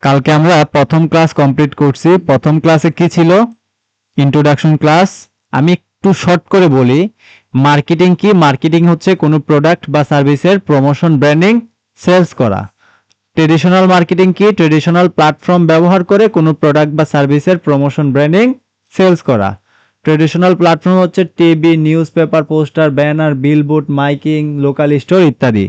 কালকে আমরা প্রথম ক্লাস কমপ্লিট করছি। প্রথম ক্লাসে কি ছিল? Introduction class. আমি একটু শর্ট করে বলি, মার্কেটিং কি? মার্কেটিং হচ্ছে কোনো প্রোডাক্ট বা সার্ভিসের প্রমোশন, ব্র্যান্ডিং, সেলস করা। ট্রেডিশনাল মার্কেটিং কি? ট্রেডিশনাল প্ল্যাটফর্ম ব্যবহার করে কোনো প্রোডাক্ট বা সার্ভিসের প্রমোশন, ব্র্যান্ডিং, সেলস করা। ট্রেডিশনাল প্ল্যাটফর্ম হচ্ছে TV, news paper, poster, banner, billboard, miking, local store ইত্যাদি।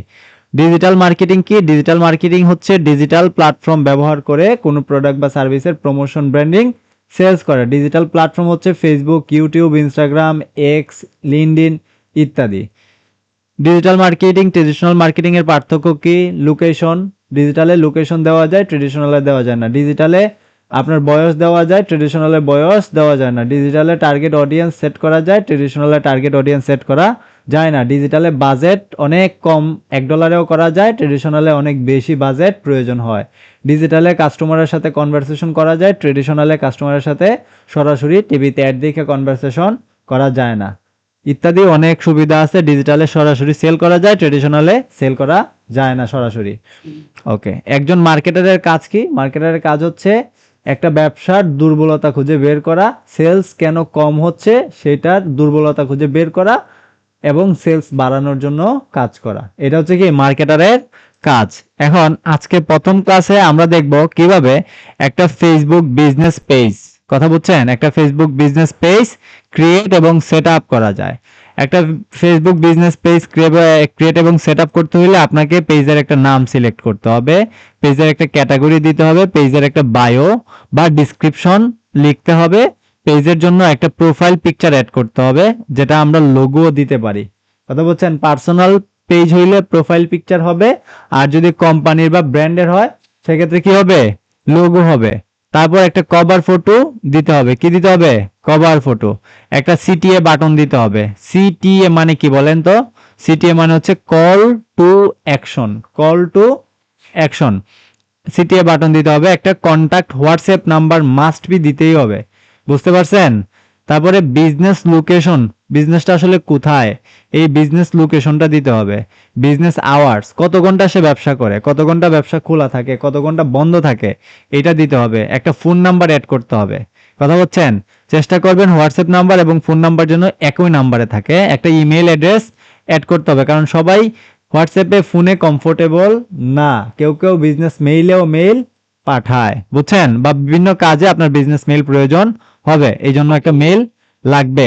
ডিজিটাল মার্কেটিং কি? ডিজিটাল মার্কেটিং হচ্ছে ডিজিটাল প্ল্যাটফর্ম ব্যবহার করে কোনো প্রোডাক্ট বা সার্ভিসের প্রমোশন, ব্র্যান্ডিং, সেলস করা। ডিজিটাল প্ল্যাটফর্ম হচ্ছে Facebook, YouTube, Instagram, x, LinkedIn ইত্যাদি। ডিজিটাল মার্কেটিং, ট্রেডিশনাল মার্কেটিং এর পার্থক্য কি? লোকেশন, ডিজিটালে লোকেশন দেওয়া যায়, ট্রেডিশনালে দেওয়া যায় না। ডিজিটালে আপনার বয়স দেওয়া যায়, ট্রেডিশনালে বয়স দেওয়া যায় না। ডিজিটালে টার্গেট অডিয়েন্স সেট করা যায়, ট্রেডিশনালে টার্গেট অডিয়েন্স সেট করা যায় না। ডিজিটালে বাজেট অনেক কম, $1 করা যায়, ট্রেডিশনালে অনেক বেশি বাজেট প্রয়োজন হয়। ডিজিটালে কাস্টমারের সাথে কনভারসেশন করা যায়, ট্রেডিশনালে কাস্টমারের সাথে সরাসরি টিভিতে অ্যাড দেখে কনভারসেশন করা যায় না ইত্যাদি। অনেক সুবিধা আছে। ডিজিটালে সরাসরি সেল করা যায়, ট্রেডিশনালে সেল করা যায় না সরাসরি। ওকে, একজন মার্কেটারের কাজ কি? মার্কেটারের কাজ হচ্ছে একটা ব্যবসার দুর্বলতা খুঁজে বের করা, সেলস কেন কম হচ্ছে সেটার দুর্বলতা খুঁজে বের করা এবং সেলস বাড়ানোর জন্য কাজ করা। এটা হচ্ছে কি মার্কেটারের কাজ। এখন আজকে প্রথম ক্লাসে আমরা দেখব কিভাবে একটা ফেসবুক বিজনেস পেজ, কথা বুঝছেন, একটা ফেসবুক বিজনেস পেজ ক্রিয়েট এবং সেট আপ করা যায়। একটা ফেসবুক বিজনেস পেজ ক্রিয়েট এবং সেট আপ করতে হলে আপনাকে পেজের একটা নাম সিলেক্ট করতে হবে, পেজের একটা ক্যাটাগরি দিতে হবে, পেজের একটা বায়ো বা ডিসক্রিপশন লিখতে হবে, পেজের জন্য একটা প্রোফাইল পিকচার অ্যাড করতে হবে, যেটা আমরা লোগো দিতে পারি। কথা বলছেন, পার্সোনাল পেজ হইলে প্রোফাইল পিকচার হবে, আর যদি কোম্পানির বা ব্র্যান্ডের হয় সেক্ষেত্রে কি হবে? লোগো হবে। তারপর একটা কভার ফটো দিতে হবে। কি দিতে হবে? Cover photo. একটা সিটিএ বাটন দিতে হবে। সিটিএ মানে কি বলেন তো? সিটিএ মানে হচ্ছে call to action, call to action. CTA button দিতে হবে। একটা contact WhatsApp number must be দিতেই হবে। বুঝতে পারছেন? তারপরে বিজনেস লোকেশন, বিজনেসটা আসলে কোথায়, এই বিজনেস লোকেশনটা দিতে হবে। বিজনেস আওয়ার্স, কত ঘন্টা সে ব্যবসা করে, কত ঘন্টা ব্যবসা খোলা থাকে, কত ঘন্টা বন্ধ থাকে, এটা দিতে হবে। একটা ফোন নাম্বার অ্যাড করতে হবে। কথা বলছেন? চেষ্টা করবেন হোয়াটসঅ্যাপ নাম্বার এবং ফোন নাম্বার যেন একই নাম্বারে থাকে। একটা ইমেল অ্যাড্রেস অ্যাড করতে হবে, কারণ সবাই হোয়াটসঅ্যাপে ফোনে কমফোর্টেবল না। কেউ কেউ বিজনেস মেইলেও মেইল পাঠায়, বুঝছেন, বা বিভিন্ন কাজে আপনার বিজনেস মেইল প্রয়োজন হবে, এই জন্য একটা মেইল লাগবে।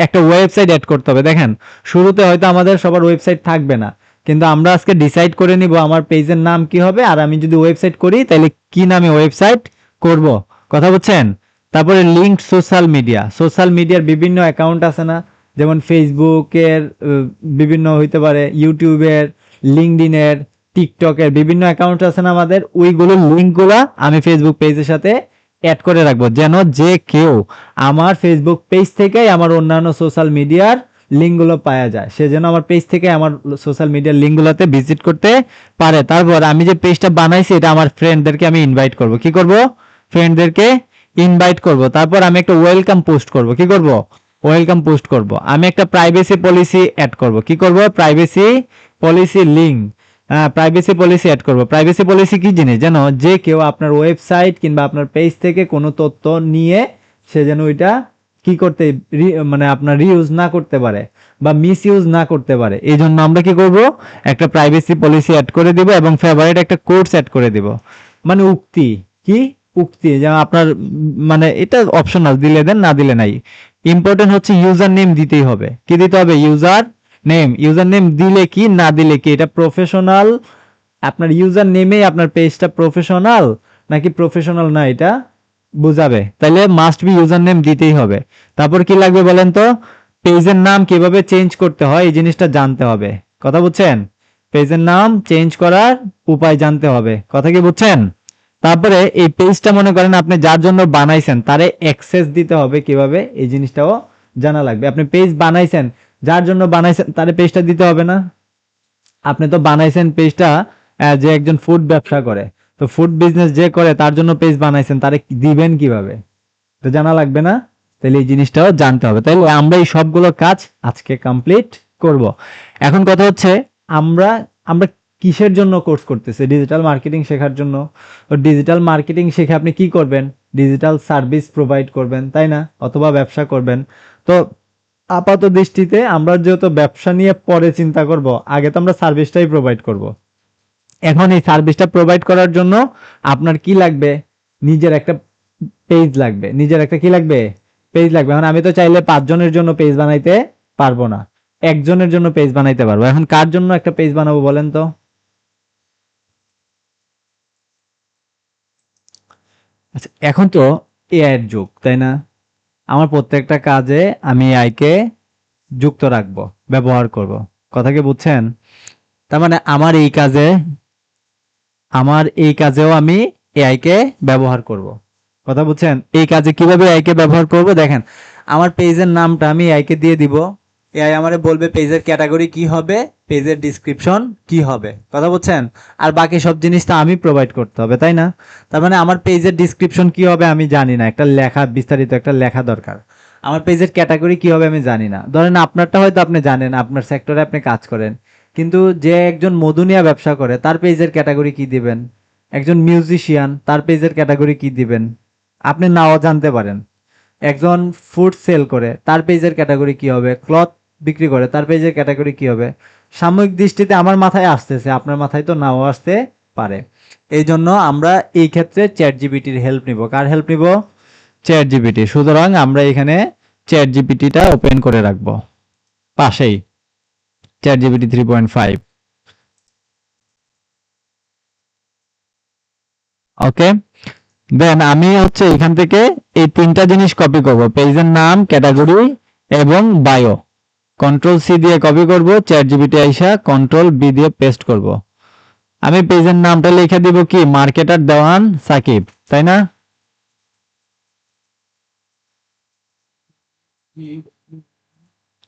একটা ওয়েবসাইট অ্যাড করতে হবে। দেখেন, শুরুতে হয়তো আমাদের সবার ওয়েবসাইট থাকবে না, কিন্তু আমরা আজকে ডিসাইড করে নিব আমার পেজের নাম কি হবে, আর আমি যদি ওয়েবসাইট করি তাহলে কি নামে ওয়েবসাইট করব। কথা বুঝছেন? তারপরে লিঙ্কড সোশ্যাল মিডিয়া, সোশ্যাল মিডিয়ার বিভিন্ন অ্যাকাউন্ট আছে না, যেমন ফেসবুকের বিভিন্ন হইতে পারে, ইউটিউবের, লিঙ্কডইনের, টিকটকের বিভিন্ন অ্যাকাউন্ট আছে না আমাদের, ওইগুলোর লিঙ্কগুলা আমি ফেসবুক পেজের সাথে অ্যাড করে রাখবো, যেন যে কেউ আমার ফেসবুক পেজ থেকে আমার অন্যান্য সোশ্যাল মিডিয়ার লিঙ্কগুলো পাওয়া যায়, সে যেন আমার পেজ থেকে আমার সোশ্যাল মিডিয়ার লিঙ্কগুলোতে ভিজিট করতে পারে। তারপর আমি যে পেজটা বানাইছি এটা আমার ফ্রেন্ডদেরকে আমি ইনভাইট করব। কি করব? ফ্রেন্ডদেরকে ইনভাইট করব। তারপর আমি একটা ওয়েলকাম পোস্ট করব। কি করব? ওয়েলকাম পোস্ট করব। আমি একটা প্রাইভেসি পলিসি অ্যাড করব। কি করব? Privacy policy link, privacy policy add করব। প্রাইভেসি পলিসি কি জিনিস? যেন যে কেউ আপনার ওয়েবসাইট কিংবা আপনার পেজ থেকে কোনো তথ্য নিয়ে সে যেন ওইটা কি করতে, মানে আপনার রিউজ না করতে পারে বা মিস ইউজ না করতে পারে, এই জন্য আমরা কি করব? একটা প্রাইভেসি পলিসি অ্যাড করে দিব এবং ফেভারিট একটা কোডস অ্যাড করে দিব। মানে উক্তি, কি উক্তি, যেমন আপনার মানে এটা অপশনাল, দিলে দেন, না দিলে নাই। ইম্পর্টেন্ট হচ্ছে ইউজার নেম দিতেই হবে। কি দিতে হবে? User name. ইউজার নেম দিলে কি, না দিলে কি, এটা প্রফেশনাল। আপনার ইউজার নেমে আপনার পেজটা প্রফেশনাল নাকি প্রফেশনাল না এটা বুঝাবে, তাহলে মাস্ট বি ইউজার নেম দিতেই হবে। তারপর কি লাগবে বলেন তো? পেজের নাম কিভাবে চেঞ্জ করতে হয় এই জিনিসটা জানতে হবে। কথা বুঝছেন? পেজের নাম চেঞ্জ করার উপায় জানতে হবে। কথা কি বুঝছেন? তারপরে এই পেজটা মনে করেন আপনি যার জন্য বানাইছেন তারে অ্যাক্সেস দিতে হবে কিভাবে, এই জিনিসটাও জানা লাগবে। আপনি পেজ বানাইছেন, যার জন্য বানাইছেন তারে পেজটা দিতে হবে না? আপনি তো বানাইছেন পেজটা যে একজন ফুড ব্যবসা করে, তো ফুড বিজনেস যে করে তার জন্য পেজ বানাইছেন, তারে দিবেন কিভাবে, তো জানা লাগবে না? তাহলে এই জিনিসটাও জানতে হবে। তাইলে আমরা এই সবগুলো কাজ আজকে কমপ্লিট করব। এখন কথা হচ্ছে আমরা আমরা কিসের জন্য কোর্স করতেছে? ডিজিটাল মার্কেটিং শেখার জন্য। তো ডিজিটাল মার্কেটিং শিখে আপনি কি করবেন? ডিজিটাল সার্ভিস প্রোভাইড করবেন, তাই না? অথবা ব্যবসা করবেন। তো আপাত দৃষ্টিতে আমরা যেহেতু ব্যবসা নিয়ে পরে চিন্তা করব, আগে তো আমরা সার্ভিসটাই প্রোভাইড করব। এখন এই সার্ভিসটা প্রোভাইড করার জন্য আপনার কি লাগবে? নিজের একটা পেজ লাগবে। নিজের একটা কি লাগবে? পেজ লাগবে। এখন আমি তো চাইলে 5 জনের জন্য পেজ বানাইতে পারবো না, একজনের জন্য পেজ বানাইতে পারবো। এখন কার জন্য একটা পেজ বানাবো বলেন তো? আচ্ছা, এখন তো এআই এর যুগ, তাই না? আমার প্রত্যেকটা কাজে আমি এআই কে যুক্ত রাখবো, ব্যবহার করব। কথা কি বুঝছেন? তার মানে আমার এই কাজেও আমি এআই কে ব্যবহার করব। কথা বুঝছেন? এই কাজে কিভাবে এআই কে ব্যবহার করব দেখেন, আমার পেজের নামটা আমি এআই কে দিয়ে দিব। এআই আমারে বলবে পেজের ক্যাটাগরি কি হবে, পেজের ডিসক্রিপশন কি হবে। কথা বুঝছেন? আর বাকি সব জিনিসটা আমি প্রোভাইড করতে হবে, তাই না? তার মানে আমার পেজের ডিসক্রিপশন কি হবে আমি জানি না, একটা লেখা, বিস্তারিত একটা লেখা দরকার। আমার পেজের ক্যাটাগরি কি হবে আমি জানি না। ধরেন আপনারটা হয়তো আপনি জানেন, আপনার সেক্টরে আপনি কাজ করেন, কিন্তু যে একজন মধুনিয়া ব্যবসা করে তার পেজের ক্যাটাগরি কি দিবেন? একজন মিউজিশিয়ান তার পেজের ক্যাটাগরি কি দিবেন? আপনি নাও জানতে পারেন। একজন ফুড সেল করে তার পেজের ক্যাটাগরি কি হবে? ক্লথ বিক্রি করে তার পেজের ক্যাটাগরি কি হবে? সাময়িক দৃষ্টিতে আমার মাথায় আসতেছে, আপনার মাথায় তো নাও আসতে পারে। এই জন্য আমরা এই ক্ষেত্রে চ্যাট জিপিটির হেল্প নিব। কার হেল্প নিব? Chat GPT. সুতরাং আমরা এখানে চ্যাট জিপিটিটা ওপেন করে রাখবো পাশেই, চ্যাট জিপিটি 3.5। ওকে, দেন আমি হচ্ছে এখান থেকে এই 3টা জিনিস কপি করব, পেজের নাম, ক্যাটাগরি এবং বায়ো। কন্ট্রোল সি দিয়ে কপি করব, চ্যাট জিপিটি আইসা কন্ট্রোল বি দিয়ে পেস্ট করব। আমি পেজের নামটা লিখে দিব কি, মার্কেটার দেওয়ান সাকিব, তাই না?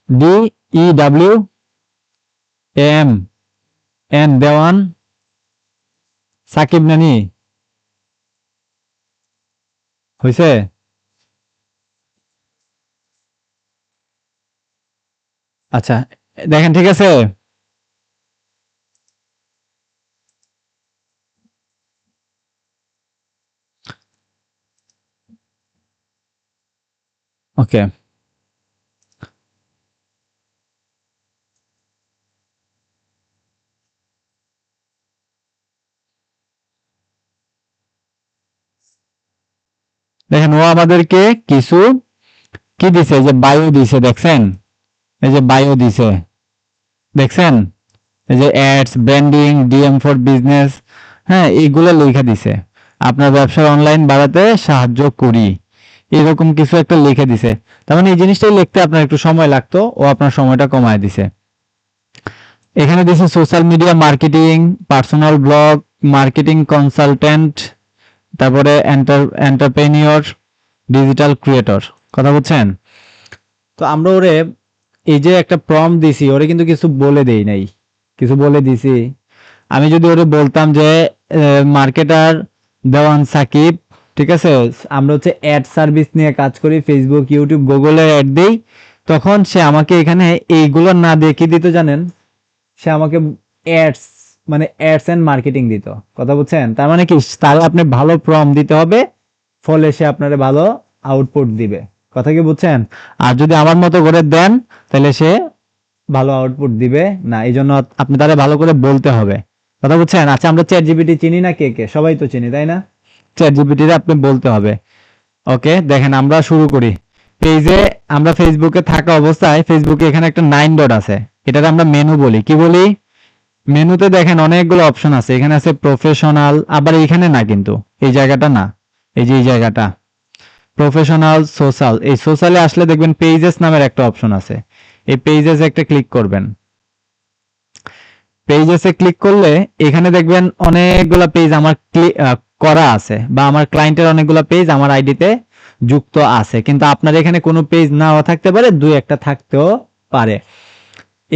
DEWAN দেওয়ান সাকিব নানি, হয়েছে? আচ্ছা, দেখেন ঠিক আছে। ওকে, দেখেন ও আমাদেরকে কিছু কি দিছে, যে বায়ো দিছে, দেখছেন? এই যে বায়ো দিছে, দেখছেন? এই যে ads, branding, DM for business, হ্যাঁ, এইগুলো লেখা দিছে। আপনার ব্যবসার অনলাইন বাড়াতে সাহায্য করি, এরকম কিছু একটা লিখে দিছে। তার মানে এই জিনিসটাই লিখতে আপনার একটু সময় লাগতো, ও আপনার সময়টা কমায় দিছে। এখানে দিছে social media marketing, personal blog, marketing consultant, তারপরে এন্টারপ্রেনিয়র, ডিজিটাল ক্রিয়েটর। কথা বলছেন? তো আমরা ওরে এই যে একটা প্রম্পট দিছি, ওরে কিন্তু কিছু বলে দেই নাই, কিছু বলে দিছি। আমি যদি ওরে বলতাম যে মার্কেটার দেওয়ান সাকিব, ঠিক আছে, আমরা হচ্ছে অ্যাড সার্ভিস নিয়ে কাজ করি, ফেসবুক, ইউটিউব, গুগলে অ্যাড দেই, তখন সে আমাকে এখানে এইগুলো না দিয়ে কি দিত জানেন? সে আমাকে অ্যাডস, মানে অ্যাডস এন্ড মার্কেটিং দিত। কথা বুঝছেন? তার মানে কি, তাহলে আপনি ভালো প্রম্পট দিতে হবে, ফলে সে আপনারে ভালো আউটপুট দিবে। কথা কি বুঝছেন? আর যদি আমার মতো করে দেন, তাহলে সে ভালো আউটপুট দিবে না। এই জন্য আপনি তারা ভালো করে বলতে হবে। কথা বুঝছেন? আচ্ছা, আমরা চ্যাট জিপিটি চিনি না কে কে? সবাই তো চিনি, তাই না? চ্যাট জিপিটি আপনি বলতে হবে। ওকে, দেখেন আমরা শুরু করি। পেজে আমরা ফেসবুকে থাকা অবস্থায়, ফেসবুকে এখানে একটা 9 ডট আছে, এটাকে আমরা মেনু বলি। কি বলি? মেনুতে দেখেন অনেকগুলো অপশন আছে, এখানে আছে প্রফেশনাল, আবার এখানে না কিন্তু, এই জায়গাটা না, এই যে এই জায়গাটা প্রফেশনাল, সোশ্যাল। এই সোশ্যালে আসলে দেখবেন পেজেস নামের একটা অপশন আছে, এই পেজেস একটা ক্লিক করবেন। পেজেসে ক্লিক করলে এখানে দেখবেন অনেকগুলা পেজ আমার করা আছে, বা আমার ক্লায়েন্টের অনেকগুলা পেজ আমার আইডিতে যুক্ত আছে, কিন্তু আপনার এখানে কোনো পেজ নাও থাকতে পারে, দুই একটা থাকতেও পারে।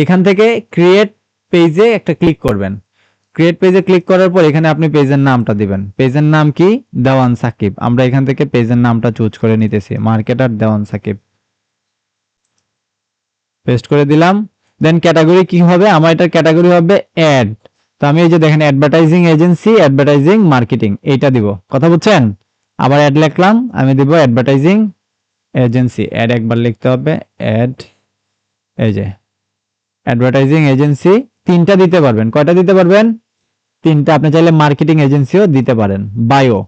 এখান থেকে ক্রিয়েট পেজে একটা ক্লিক করবেন। ক্রিয়েট পেজে ক্লিক করার পর এখানে আপনি পেজের নামটা দিবেন। পেজের নাম কি? দেওয়ান সাকিব। আমরা এখান থেকে পেজের নামটা চুজ করে নিতেছি, মার্কেটার দেওয়ান সাকিব। পেস্ট করে দিলাম। দেন ক্যাটাগরি কি হবে? আমার এটার ক্যাটাগরি হবে অ্যাড। তো আমি এই যে দেখেন অ্যাডভার্টাইজিং এজেন্সি, অ্যাডভার্টাইজিং মার্কেটিং, এইটা দিব। কথা বুঝছেন? আবার অ্যাড লিখলাম, আমি দিব অ্যাডভার্টাইজিং এজেন্সি। অ্যাড একবার লিখতে হবে, অ্যাড, এই যে অ্যাডভার্টাইজিং এজেন্সি। তিনটা দিতে পারবেন। কয়টা দিতে পারবেন? তিনটা। আপনি চাইলে মার্কেটিং এজেন্সিও দিতে পারেন। বায়ো,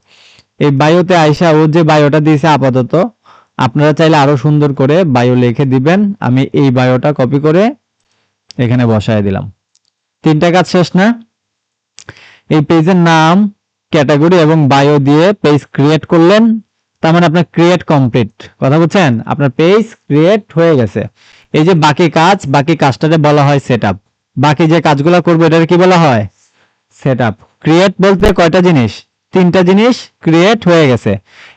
এই বায়োতে আইসা ও যে বায়োটা দিয়েছে আপাতত, আপনারা চাইলে আরো সুন্দর করে বায়ো লিখে দিবেন। আমি এই বায়োটা কপি করে এখানে বসায় দিলাম। তিনটা কাজ শেষ না? এই পেজের নাম, ক্যাটাগরি এবং বায়ো দিয়ে পেজ ক্রিয়েট করলেন, তার মানে আপনার ক্রিয়েট কমপ্লিট। কথা বুঝছেন? আপনার পেজ ক্রিয়েট হয়ে গেছে। এই যে বাকি কাজ, বাকি কাজটাকে বলা হয় সেটআপ। বাকি যে কাজগুলো করবো এটার কি বলা হয়? সেটআপ। ক্রিয়েট বলতে কয়টা জিনিস? তিনটা জিনিস ক্রিয়েট হয়ে গেছে।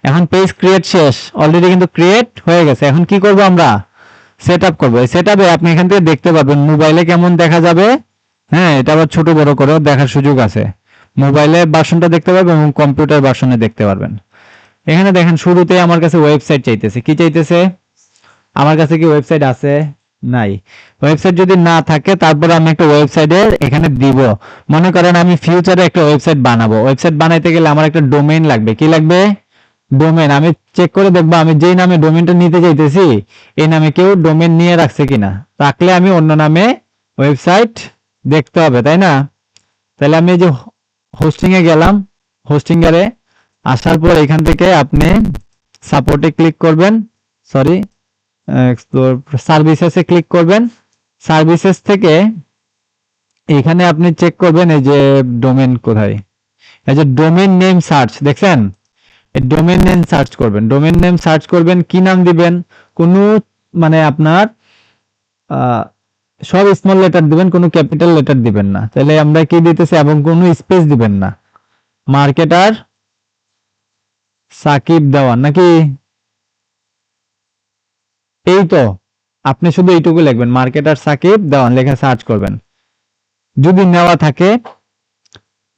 এখন পেজ ক্রিয়েট শেষ, অলরেডি কিন্তু ক্রিয়েট হয়ে গেছে। এখন কি করব আমরা? সেটআপ করব। এই সেটআপে আপনি এখান থেকে দেখতে পাবেন মোবাইলে কেমন দেখা যাবে। হ্যাঁ, এটা আবার ছোট বড় করেও দেখার সুযোগ আছে। মোবাইলে ভার্সনটা দেখতে পারবেন এবং কম্পিউটার ভার্সনে দেখতে পারবেন। এখানে দেখেন শুরুতে আমার কাছে ওয়েবসাইট চাইতেছে। কি চাইতেছে? আমার কাছে কি ওয়েবসাইট আছে? নাই। ওয়েবসাইট যদি না থাকে তারপরে আমি একটা ওয়েবসাইটের এখানে দিব। মনে করেন আমি ফিউচারে একটা ওয়েবসাইট বানাবো। ওয়েবসাইট বানাইতে গেলে আমার একটা ডোমেইন লাগবে। কি লাগবে? ডোমেইন। আমি চেক করে দেখবো আমি যেই নামে ডোমেইনটা নিতে চাইতেছি এই নামে কেউ ডোমেইন নিয়ে রাখছে কিনা। রাখলে আমি অন্য নামে ওয়েবসাইট দেখতে হবে, তাই না? তাহলে আমি এই যে হোস্টিং এ গেলাম, হোস্টিং এ আসার পর এখান থেকে আপনি সাপোর্টে ক্লিক করবেন, সরি এক্সপ্লোর সার্ভিসেসে ক্লিক করবেন। সার্ভিসেস থেকে এখানে আপনি চেক করবেন এই যে ডোমেইন কোথায়, এই যে ডোমেইন নেম সার্চ দেখছেন, এই ডোমেইন নেম সার্চ করবেন। ডোমেইন নেম সার্চ করবেন, কি নাম দিবেন? কোনো মানে আপনার সব স্মল লেটার দিবেন, কোনো ক্যাপিটাল লেটার দিবেন না। তাহলে আমরা কি দিতেছি, এবং কোনো স্পেস দিবেন না। মার্কেটার সাকিব দেওয়ান নাকি? এই তো, আপনি শুধু এইটুকু লিখবেন, মার্কেটার সাকিব দেওয়ান লেখা সার্চ করবেন। যদি নেওয়া থাকে,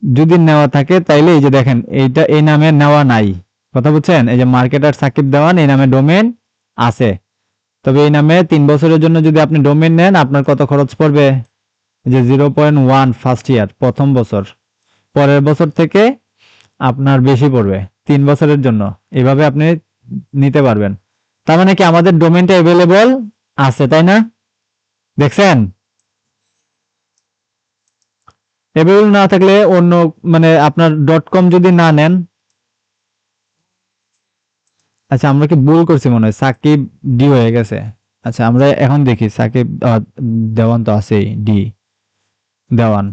যদি নেওয়া থাকে তাইলে এই যে দেখেন এইটা এই নামে নেওয়া নাই। কথা বুঝছেন? এই যে মার্কেটার সাকিব দেওয়ান এই নামে ডোমেন আছে। তবে এই নামে 3 বছরের জন্য যদি আপনি ডোমেন নেন আপনার কত খরচ পড়বে? যে 0.1 ফার্স্ট ইয়ার, প্রথম বছর। পরের বছর থেকে আপনার বেশি পড়বে 3 বছরের জন্য। এভাবে আপনি নিতে পারবেন। তার মানে কি আমাদের ডোমেনটা অ্যাভেলেবল আছে, তাই না? দেখছেন? অ্যাভেলেবল না থাকলে অন্য মানে আপনার ডট কম যদি না নেন, আচ্ছা আমরা কি ভুল করছি মনে হয়, সাকিব ডি হয়ে গেছে। আচ্ছা আমরা এখন দেখি সাকিব দেওয়ান তো আছেই, ডি দেওয়ান,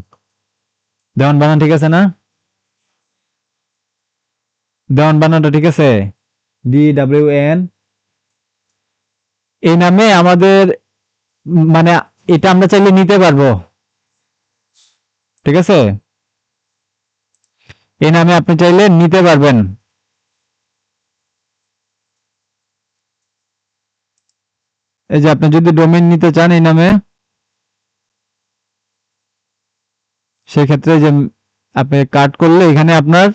দেওয়ান বানান ঠিক আছে না? দেওয়ান বানানটা ঠিক আছে? DWN, এই নামে আমাদের মানে এটা আমরা চাইলে নিতে পারবো, ঠিক আছে? এই নামে আপনি চাইলে নিতে পারবেন। এই যে আপনি যদি ডোমেইন নিতে চান এই নামে, সেক্ষেত্রে যে আপনি কাট করলে এখানে আপনার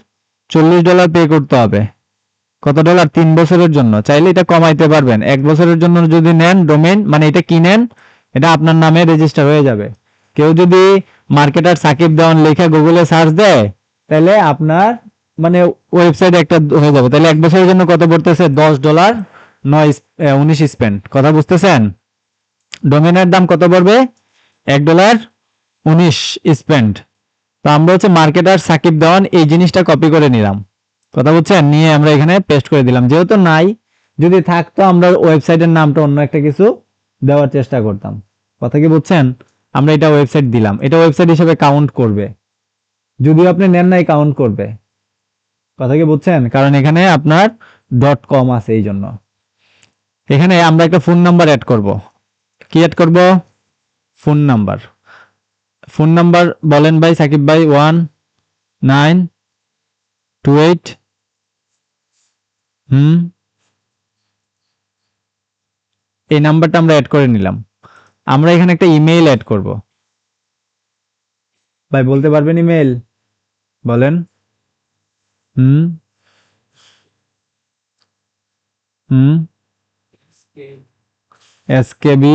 $40 পে করতে হবে। কত ডলার? 3 বছরের জন্য। চাইলে এটা কমাইতে পারবেন। 1 বছরের জন্য যদি নেন ডোমেইন, মানে এটা কিনেন, এটা আপনার নামে রেজিস্টার হয়ে যাবে। কেউ যদি মার্কেটার সাকিব দেওয়ান লেখা গুগলে সার্চ দেয় তাহলে আপনার মানে ওয়েবসাইট একটা হয়ে যাবে। তাহলে 1 বছরের জন্য কত পড়তেছে? $10, 19 স্পেন্ড। কথা বুঝতেছেন? ডোমেইনের দাম কত পড়বে? $1, 19 স্পেন্ড। তো আমরা হচ্ছে মার্কেটার সাকিব দেওয়ান এই জিনিসটা কপি করে নিলাম। কথা বুঝছেন? নিয়ে আমরা এখানে পেস্ট করে দিলাম। যেহেতু নাই, যদি থাকতো আমরা ওয়েবসাইটের নামটা অন্য একটা কিছু দেওয়ার চেষ্টা করতাম। কথা কি বুঝছেন? আমরা এটা ওয়েবসাইট দিলাম, এটা ওয়েবসাইট হিসেবে কাউন্ট করবে। যদিও আপনি নেন নাই কাউন্ট করবে। কথা কি বুঝছেন? কারণ এখানে আপনার ডট কম আছে এই জন্য। এখানে আমরা একটা ফোন নাম্বার অ্যাড করব। কি অ্যাড করব? Phone number. ফোন নাম্বার বলেন ভাই, সাকিব ভাই। 1928, এই নাম্বারটা আমরা অ্যাড করে নিলাম। আমরা এখানে একটা ইমেইল অ্যাড করব। ভাই বলতে পারবেন ইমেইল? বলেন। হুম হুম SKB, 。 হুম। 。 . 。 . 。 . 。 . 。 . 。 . . . . . . . . . . 。 . . . . . . 。 . . . . . . . . 。 。 . 。 。 . 。 。 . 。 。 . 。 。 . 。 Escape.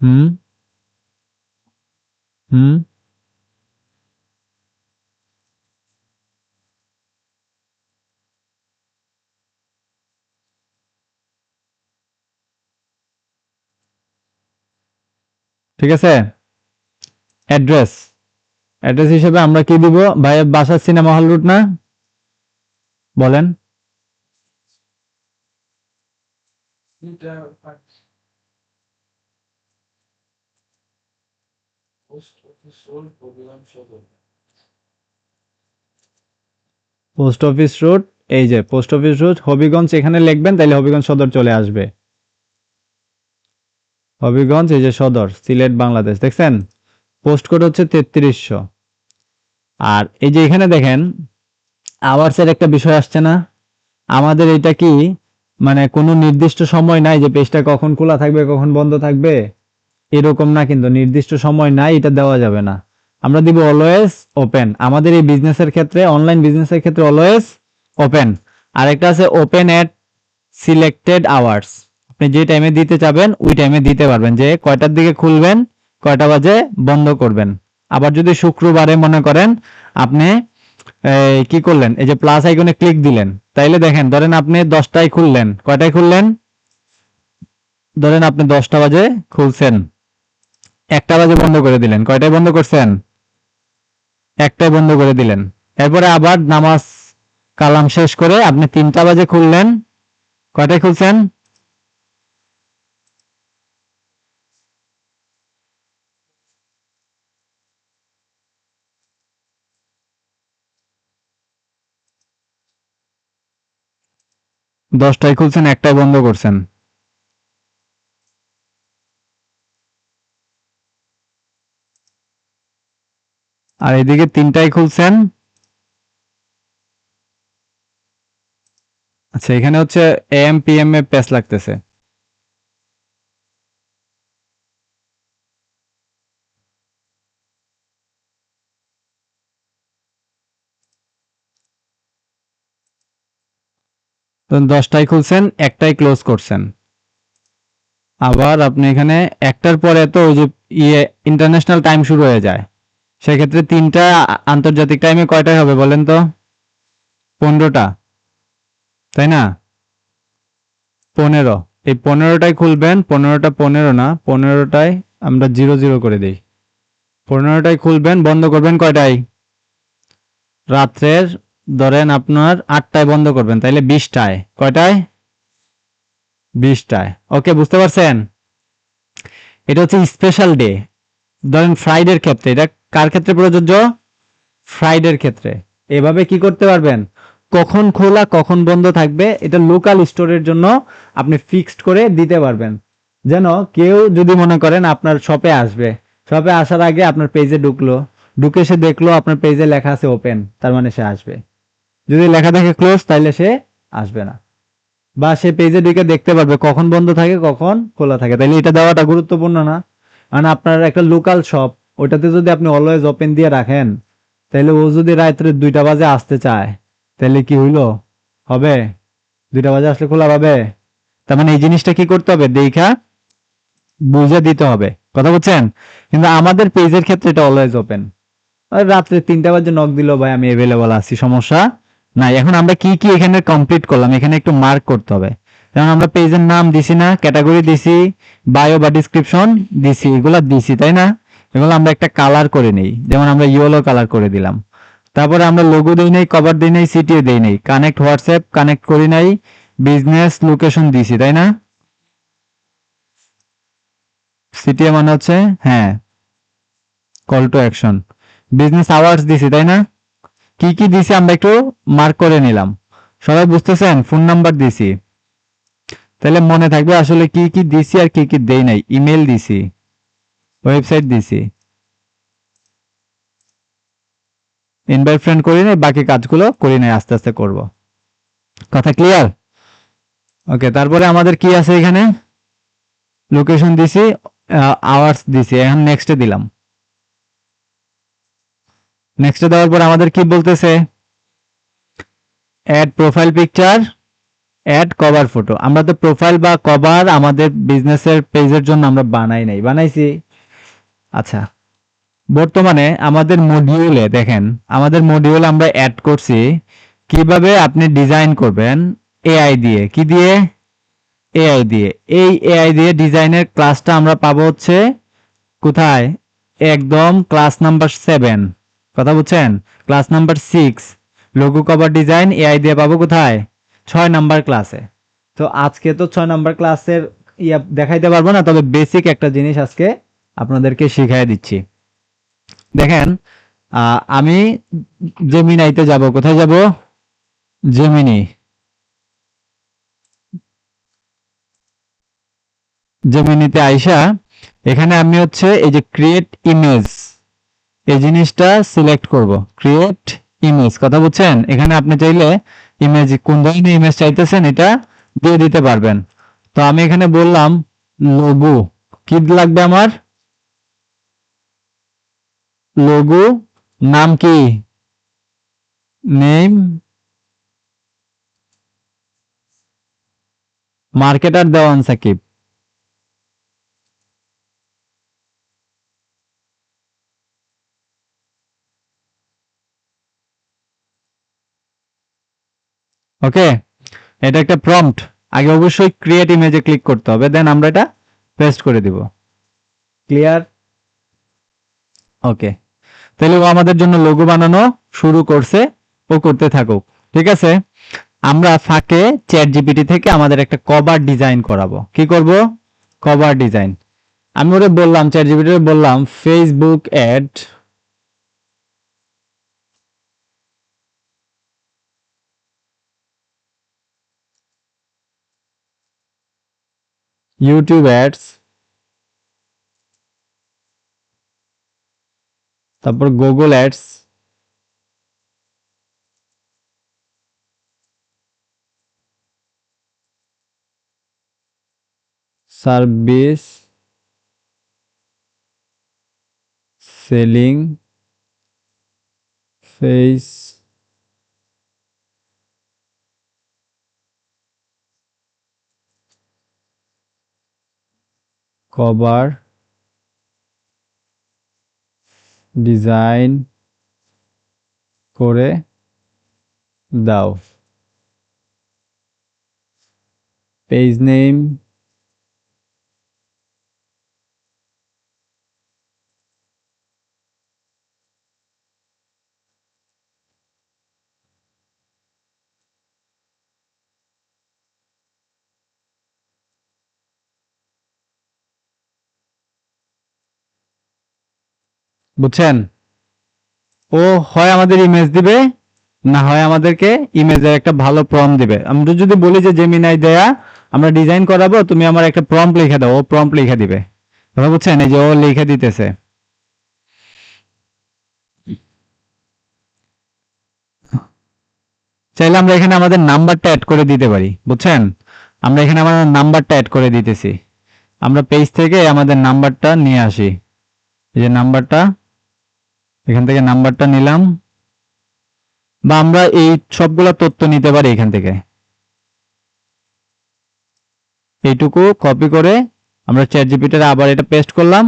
হুম হুম ঠিক আছে। অ্যাড্রেস, অ্যাড্রেস হিসেবে আমরা কি দিব ভাই? বাসার সিনেমা হল রুট না? বলেন। পোস্ট অফিস রোড, এই যে পোস্ট অফিস রোড হবিগঞ্জ, এখানে লিখবেন তাহলে হবিগঞ্জ সদর চলে আসবে। হবিগঞ্জ, এই যে সদর, সিলেট বাংলাদেশ, দেখছেন? পোস্ট কোড হচ্ছে 3300। আর এই যে এখানে দেখেন আওয়ার্সের একটা বিষয় আসছে না? আমাদের এটা কি মানে কোনো নির্দিষ্ট সময় নাই যে পেজটা কখন খোলা থাকবে কখন বন্ধ থাকবে, এরকম না, কিন্তু নির্দিষ্ট সময় নাই, এটা দেওয়া যাবে না। আমরা দিব অলওয়েজ ওপেন। আমাদের এই বিজনেসের ক্ষেত্রে, অনলাইন বিজনেসের ক্ষেত্রে অলওয়েজ ওপেন। আর একটা আছে ওপেন এট সিলেক্টেড আওয়ার্স। আপনি যে টাইমে দিতে চাবেন ওই টাইমে দিতে পারবেন, যে কয়টার দিকে খুলবেন কয়টা বাজে বন্ধ করবেন। আবার যদি শুক্রবারে মনে করেন আপনি কি করলেন, এই যে প্লাস আইকনে ক্লিক দিলেন, তাইলে দেখেন ধরেন আপনি 10টায় খুললেন, কয়টায় খুললেন? ধরেন আপনি 10টা বাজে খুলছেন, 1টা বাজে বন্ধ করে দিলেন, কয়টায় বন্ধ করছেন? 1টায় বন্ধ করে দিলেন। এরপরে আবার নামাজ কালাম শেষ করে আপনি 3টা বাজে খুললেন, কয়টায় খুলছেন? 10টায় খুলছেন, 1টায় বন্ধ করছেন। আর এদিকে 3টায় খুলছেন। আচ্ছা, এখানে হচ্ছে এএম পিএম এ প্যাচ লাগতেছে। তো 10টায় খুলছেন, 1টায় ক্লোজ করছেন। আবার আপনি এখানে 1টার পরে তো ওই যে ইন্টারন্যাশনাল টাইম শুরু হয়ে যায়, সেক্ষেত্রে 3টা আন্তর্জাতিক টাইমে কয়টায় হবে বলেন তো? 15টা, তাই না? 15, এই 15টায় খুলবেন, 15টা 15 না, 15টায় আমরা 00 করে দিই। 15টায় খুলবেন, বন্ধ করবেন কয়টায়? রাত্রের ধরেন আপনার 8টায় বন্ধ করবেন, তাইলে 20টায়, কয়টায়? 20টায়। ওকে, বুঝতে পারছেন? এটা হচ্ছে স্পেশাল ডে। ধরেন ফ্রাইডের ক্ষেত্রে, এটা কার ক্ষেত্রে প্রযোজ্য? ফ্রাইডের ক্ষেত্রে। এভাবে কি করতে পারবেন, কখন খোলা কখন বন্ধ থাকবে এটা লোকাল স্টোরের জন্য আপনি ফিক্সড করে দিতে পারবেন। যেন কেউ যদি মনে করেন আপনার শপে আসবে, শপে আসার আগে আপনার পেজে ঢুকলো, ঢুকে সে দেখলো আপনার পেজে লেখা আছে ওপেন, তার মানে সে আসবে। যদি লেখা থাকে ক্লোজ, তাইলে সে আসবে না। বা সে পেজে ঢুকে দেখতে পারবে কখন বন্ধ থাকে কখন খোলা থাকে। তাইলে এটা দেওয়াটা গুরুত্বপূর্ণ না? মানে আপনার একটা লোকাল শপ, ওটাতে যদি আপনি অলওয়েজ ওপেন দিয়ে রাখেন, তাহলে ও যদি রাত্রে 2টা বাজে আসতে চায়, তাহলে কি হইলো? হবে? 2টা বাজে আসলে খোলা পাবে? তার মানে এই জিনিসটা কি করতে হবে, দেখা বুঝে দিতে হবে। কথা বলছেন? কিন্তু আমাদের পেজের ক্ষেত্রে এটা অলওয়েজ ওপেন। আর রাত্রে 3টা বাজে নক দিল, ভাই আমি অ্যাভেলেবল আছি, সমস্যা নাই। এখন আমরা কি কি এখানে কমপ্লিট করলাম, এখানে একটু মার্ক করতে হবে। যেমন আমরা পেজের নাম দিছি না, ক্যাটাগরি দিছি, বায়ো বা ডিসক্রিপশন দিছি, এগুলা দিছি তাই না? এগুলো আমরা একটা কালার করে নেই, যেমন আমরা ইয়েলো কালার করে দিলাম। তারপরে আমরা লোগো দেই নাই, কভার দেই নাই, সিটিও দেই নাই, কানেক্ট হোয়াটসঅ্যাপ কানেক্ট করি নাই, বিজনেস লোকেশন দিছি তাই না? সিটিএ মানে হচ্ছে, হ্যাঁ, call to action. Business hours দিছি তাই না? কি কি দিছি আমরা একটু মার্ক করে নিলাম। সবাই বুঝতেছেন? ফোন নাম্বার দিছি, তাহলে মনে থাকবে আসলে কি কি দিছি আর কি কি দেই নাই। ইমেল দিছি, ওয়েবসাইট দিছি, ইনভাইট ফ্রেন্ড করি নাই, বাকি কাজগুলো করি নাই, আস্তে আস্তে করব। কথা ক্লিয়ার? ওকে, তারপরে আমাদের কি আছে এখানে? লোকেশন দিছি, আওয়ার্স দিছি, এখন নেক্সটে দিলাম। নেক্সটে দেওয়ার পর আমাদের কি বলতেছে? Add profile picture, add cover photo. আমরা তো প্রোফাইল বা কভার আমাদের বিজনেসের পেজের জন্য আমরা বানাই নাই, বানাইছি? আচ্ছা, বর্তমানে আমাদের মডিউলে দেখেন, আমাদের মডিউল আমরা অ্যাড করছি কিভাবে আপনি ডিজাইন করবেন এআই দিয়ে। কি দিয়ে? এআই দিয়ে। এই এআই দিয়ে ডিজাইনের ক্লাসটা আমরা পাবো হচ্ছে কোথায়? একদম ক্লাস নাম্বার 7। কথা বুঝছেন? Class number 6 logo cover design AI দিয়ে পাবো কোথায়? 6 নাম্বার ক্লাসে। তো আজকে তো 6 নাম্বার ক্লাসের দেখাইতে পারবো না, তবে বেসিক একটা জিনিস আজকে আপনাদেরকে শিখাই দিচ্ছি। দেখেন, আমি জেমিনাইতে যাব। কোথায় যাব? জেমিনি। জেমিনিতে আইসা এখানে আমি হচ্ছে এই যে ক্রিয়েট ইমেজ, এই জিনিসটা সিলেক্ট করব। ক্রিয়েট ইমেজ, কথা বুঝছেন? এখানে আপনি চাইলে ইমেজ, কোন ধরনের ইমেজ চাইতেছেন এটা দিয়ে দিতে পারবেন। তো আমি এখানে বললাম লোগো। কি লাগবে আমার? লোগো। নাম কি? নেম মার্কেটার দেওয়ান সাকিব। ওকে, এটা একটা প্রম্পট। আগে অবশ্যই ক্রিয়েট ইমেজে ক্লিক করতে হবে, দেন আমরা এটা পেস্ট করে দিব। ক্লিয়ার? ওকে, তাহলে ও আমাদের জন্য লোগো বানানো শুরু করছে, ও করতে থাকুক। ঠিক আছে, আমরা ফাঁকে চ্যাট জিপিটি থেকে আমাদের একটা কভার ডিজাইন করাবো। কি করব? Cover design. আমি ওরে বললাম, চ্যাট জিপিটি বললাম ফেসবুক অ্যাড, ইউটিউব অ্যাডস, তারপর Google ads, service selling, face cover design করে দাও। পেজ নেম, বুঝছেন? ও হয় আমাদের ইমেজ দিবে, না হয় আমাদেরকে ইমেজের একটা ভালো প্রম্পট দিবে। আমরা যদি বলি যে জেমিনাই দেয়া আমরা ডিজাইন করাবো, তুমি আমার একটা প্রম্পট লিখে দাও, ও প্রম্পট লিখে দিবে। কথা বুঝছেন? এই যে ও লিখে দিতেছে। চাইলে আমরা এখানে আমাদের নাম্বারটা অ্যাড করে দিতে পারি। বুঝছেন? আমরা এখানে আমাদের নাম্বারটা অ্যাড করে দিতেছি। আমরা পেজ থেকে আমাদের নাম্বারটা নিয়ে আসি। এই যে নাম্বারটা, এখান থেকে নাম্বারটা নিলাম, বা আমরা এই সবগুলা তথ্য নিতে পারি এখান থেকে। এইটুকু কপি করে আমরা চ্যাট জিপিটিতে আবার এটা পেস্ট করলাম,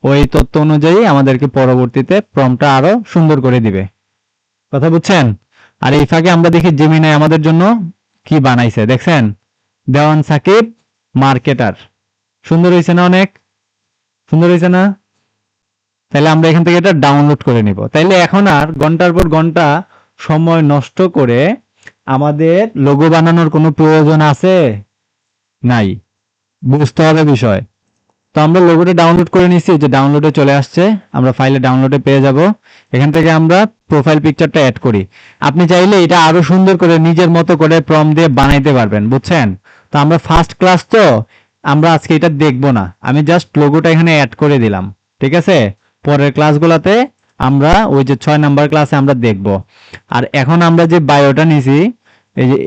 ওই তথ্য অনুযায়ী আমাদেরকে পরবর্তীতে প্রম্পটটা আরো সুন্দর করে দিবে। কথা বুঝছেন? আর এই ফাঁকে আমরা দেখি জেমিনাই আমাদের জন্য কি বানাইছে, দেখছেন? দেওয়ান সাকিব মার্কেটার। সুন্দর হয়েছে না? অনেক সুন্দর হয়েছে না? তাহলে আমরা এখান থেকে এটা ডাউনলোড করে নিব। তাইলে এখন আর ঘন্টার পর ঘন্টা সময় নষ্ট করে আমাদের লোগো বানানোর কোনো প্রয়োজন আছে? নাই। বুঝতে হবে বিষয়। তো আমরা লোগোটা ডাউনলোড করে নিচ্ছি, যে ডাউনলোডে চলে আসছে, আমরা ফাইলে ডাউনলোডে পেয়ে যাব। এখান থেকে আমরা প্রোফাইল পিকচারটা অ্যাড করি। আপনি চাইলে এটা আরো সুন্দর করে নিজের মতো করে প্রম্পট দিয়ে বানাইতে পারবেন। বুঝছেন? তো আমরা ফার্স্ট ক্লাস, তো আমরা আজকে এটা দেখবো না, আমি জাস্ট লোগোটা এখানে অ্যাড করে দিলাম। ঠিক আছে, পরের ক্লাসগুলোতে আমরা ওই যে 6 নাম্বার ক্লাসে আমরা দেখব। আর এখন আমরা যে বায়োটা নিছি, এই যে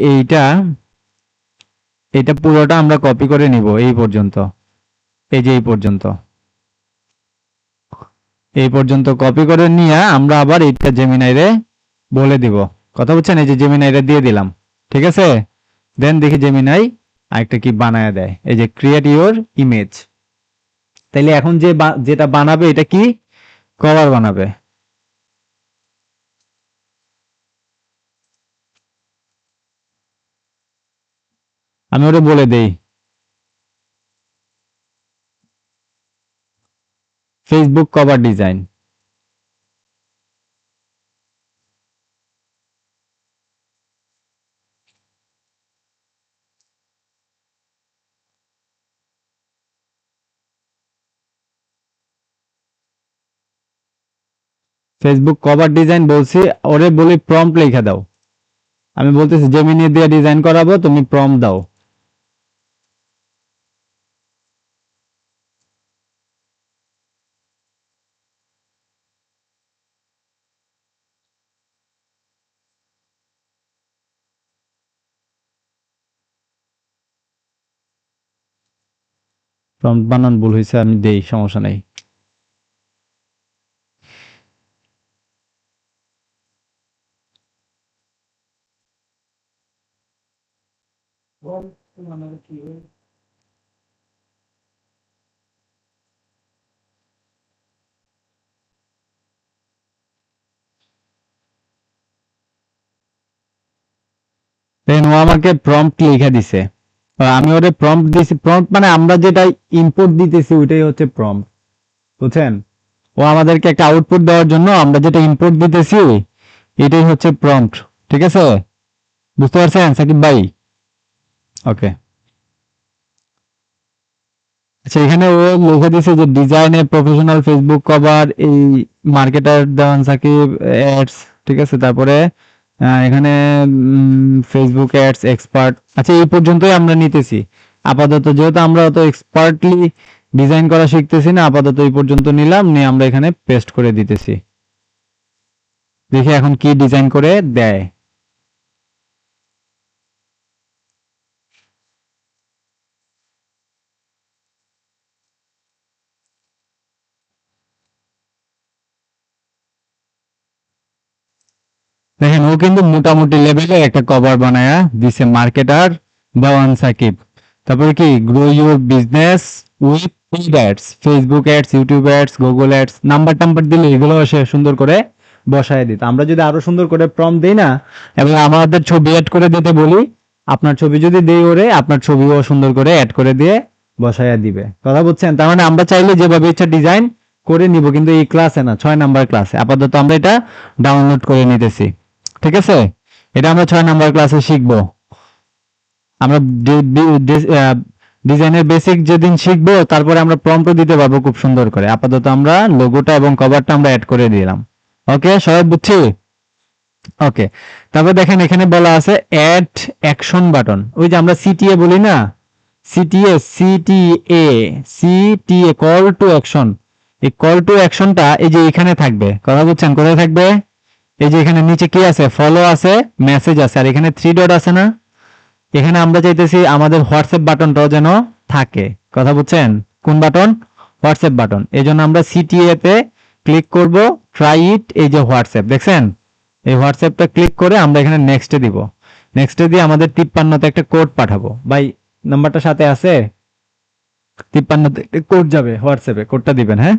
এইটা পুরোটা আমরা কপি করে নিব এই পর্যন্ত। এই যে এই পর্যন্ত কপি করে নিয়ে আমরা আবার এইটা জেমিনাইরে বলে দিব। কথা বুঝছেন? এই যে জেমিনাইরে দিয়ে দিলাম। ঠিক আছে, দেন দেখি জেমিনাই আরেকটা কি বানায় দেয়। এই যে ক্রিয়েট ইওর ইমেজ। তাইলে এখন যেটা বানাবে এটা কি? কভার বানাবে। আমি ওটা বলে দেই, Facebook cover design. Facebook cover design বলছি, ওরে বলি প্রম্পট লিখে দাও। আমি বলতেছি জেমিনি দিয়ে ডিজাইন করাবো, তুমি প্রম্পট দাও। প্রম্পট বানান ভুল হয়েছে, আমি দেই, সমস্যা নাই। দেন ও আমাকে প্রম্পট লিখে দিছে, আর আমি ওরে প্রম্পট দিছি। প্রম্পট মানে আমরা যেটা ইনপুট দিতেছি ওইটাই হচ্ছে প্রম্পট, বুঝছেন? ও আমাদেরকে একটা আউটপুট দেওয়ার জন্য আমরা যেটা ইনপুট দিতেছি এটাই হচ্ছে প্রম্পট। ঠিক আছে, বুঝতে পারছেন সাকিব ভাই? ওকে। আচ্ছা, এখানে ও লিখে দিছে যে ডিজাইনে প্রফেশনাল ফেসবুক কভার, এই মার্কেটার দেওয়ান সাকিব অ্যাডস। ঠিক আছে, তারপরে এখানে ফেসবুক অ্যাডস এক্সপার্ট। আচ্ছা, এই পর্যন্তই আমরা নিতেছি আপাতত, যেহেতু আমরা অত এক্সপার্টলি ডিজাইন করা শিখতেছি না, আপাতত এই পর্যন্ত নিলাম, নিয়ে আমরা এখানে পেস্ট করে দিতেছি। দেখি এখন কি ডিজাইন করে দেয়। দেখেন, ও কিন্তু মোটামুটি লেভেলের একটা কভার বানায়া দিছে, মার্কেটার দেওয়ান সাকিব। তারপরে কি, grow your business with paid ads, Facebook ads, YouTube ads, Google ads. Number টাম্বার দিলে এগুলো সে সুন্দর করে বসায় দিত। আমরা যদি আরো সুন্দর করে প্রম্পট দেই না, এবং আমাদের ছবি অ্যাড করে দিতে বলি, আপনার ছবি যদি দেই ওরে, আপনার ছবিও সুন্দর করে অ্যাড করে দিয়ে বসায়া দিবে। কথা বুঝছেন? তার মানে আমরা চাইলে যেভাবে ইচ্ছা ডিজাইন করে নিব, কিন্তু এই ক্লাসে না, 6 নাম্বার ক্লাসে। আপাতত আমরা এটা ডাউনলোড করে নিতেছি। ঠিক আছে, এটা আমরা 6 নাম্বার ক্লাসে শিখবো। আমরা ডিজাইনের বেসিক যেদিন শিখবো, তারপরে আমরা প্রম্পটও দিতে পারবো খুব সুন্দর করে। আপাতত আমরা লোগোটা এবং কভারটা আমরা অ্যাড করে দিলাম। ওকে, সবাই বুঝছি? ওকে। তারপর দেখেন এখানে বলা আছে অ্যাড অ্যাকশন বাটন। ওই যে আমরা সিটিএ বলি না, CTA, CTA, CTA, call to action. এই কল টু অ্যাকশনটা এই যে এখানে থাকবে। কথা বুঝছেন? কোথায় থাকবে? এই যে এখানে নিচে কি আছে, ফলো আছে, মেসেজ আছে, আর এখানে 3 ডট আছে না, এখানে আমরা চাইতেছি আমাদের হোয়াটসঅ্যাপ বাটনটাও যেন থাকে। কথা বুঝছেন? কোন বাটন? WhatsApp button. এই জন্য আমরা সিটিএ তে ক্লিক করব, ট্রাই ইট। এই যে হোয়াটসঅ্যাপ দেখছেন, এই হোয়াটসঅ্যাপটা ক্লিক করে আমরা এখানে নেক্সটে দিব। নেক্সটে দিয়ে আমাদের 53তে একটা কোড পাঠাবো। ভাই, নাম্বারটা সাথে আছে? 53তে একটা কোড যাবে হোয়াটসঅ্যাপে, কোডটা দিবেন, হ্যাঁ?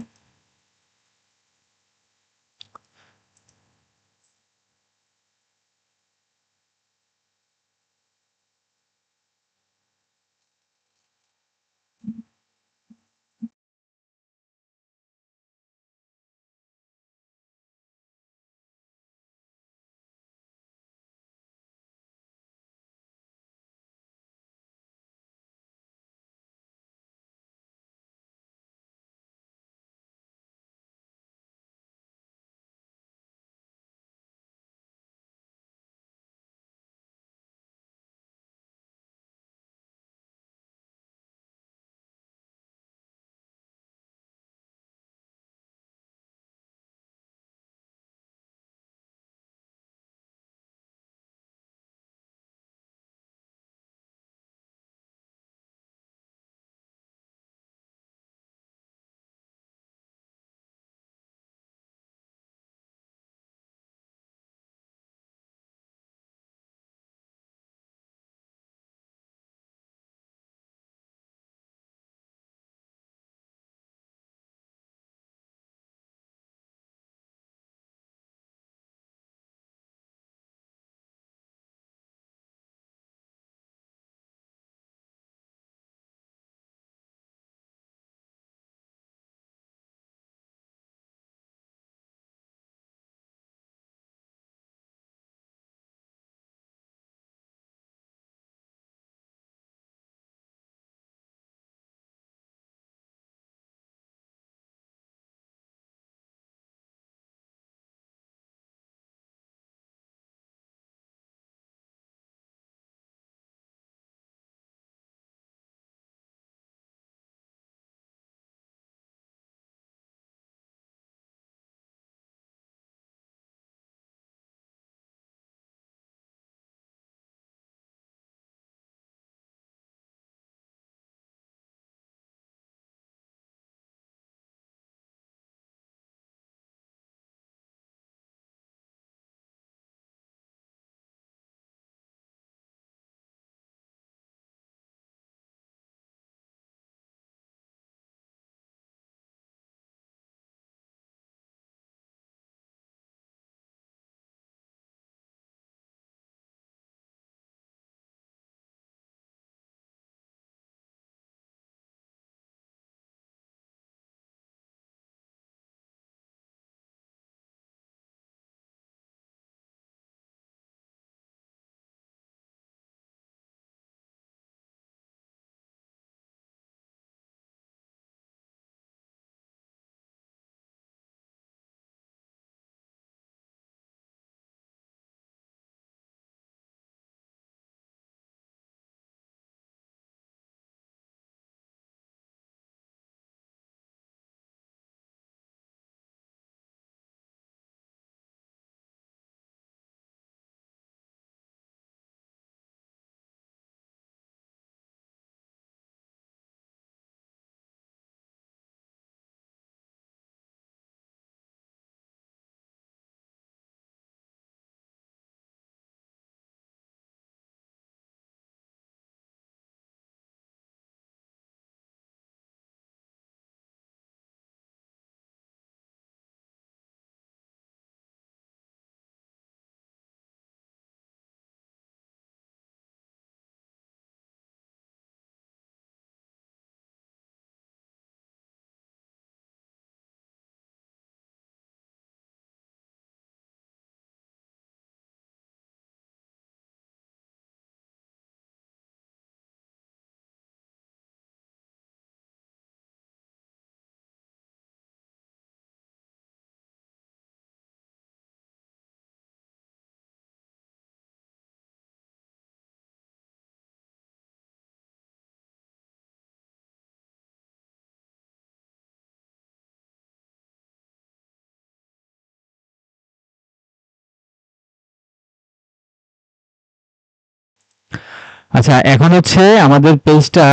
আচ্ছা, এখন হচ্ছে আমাদের পেজটা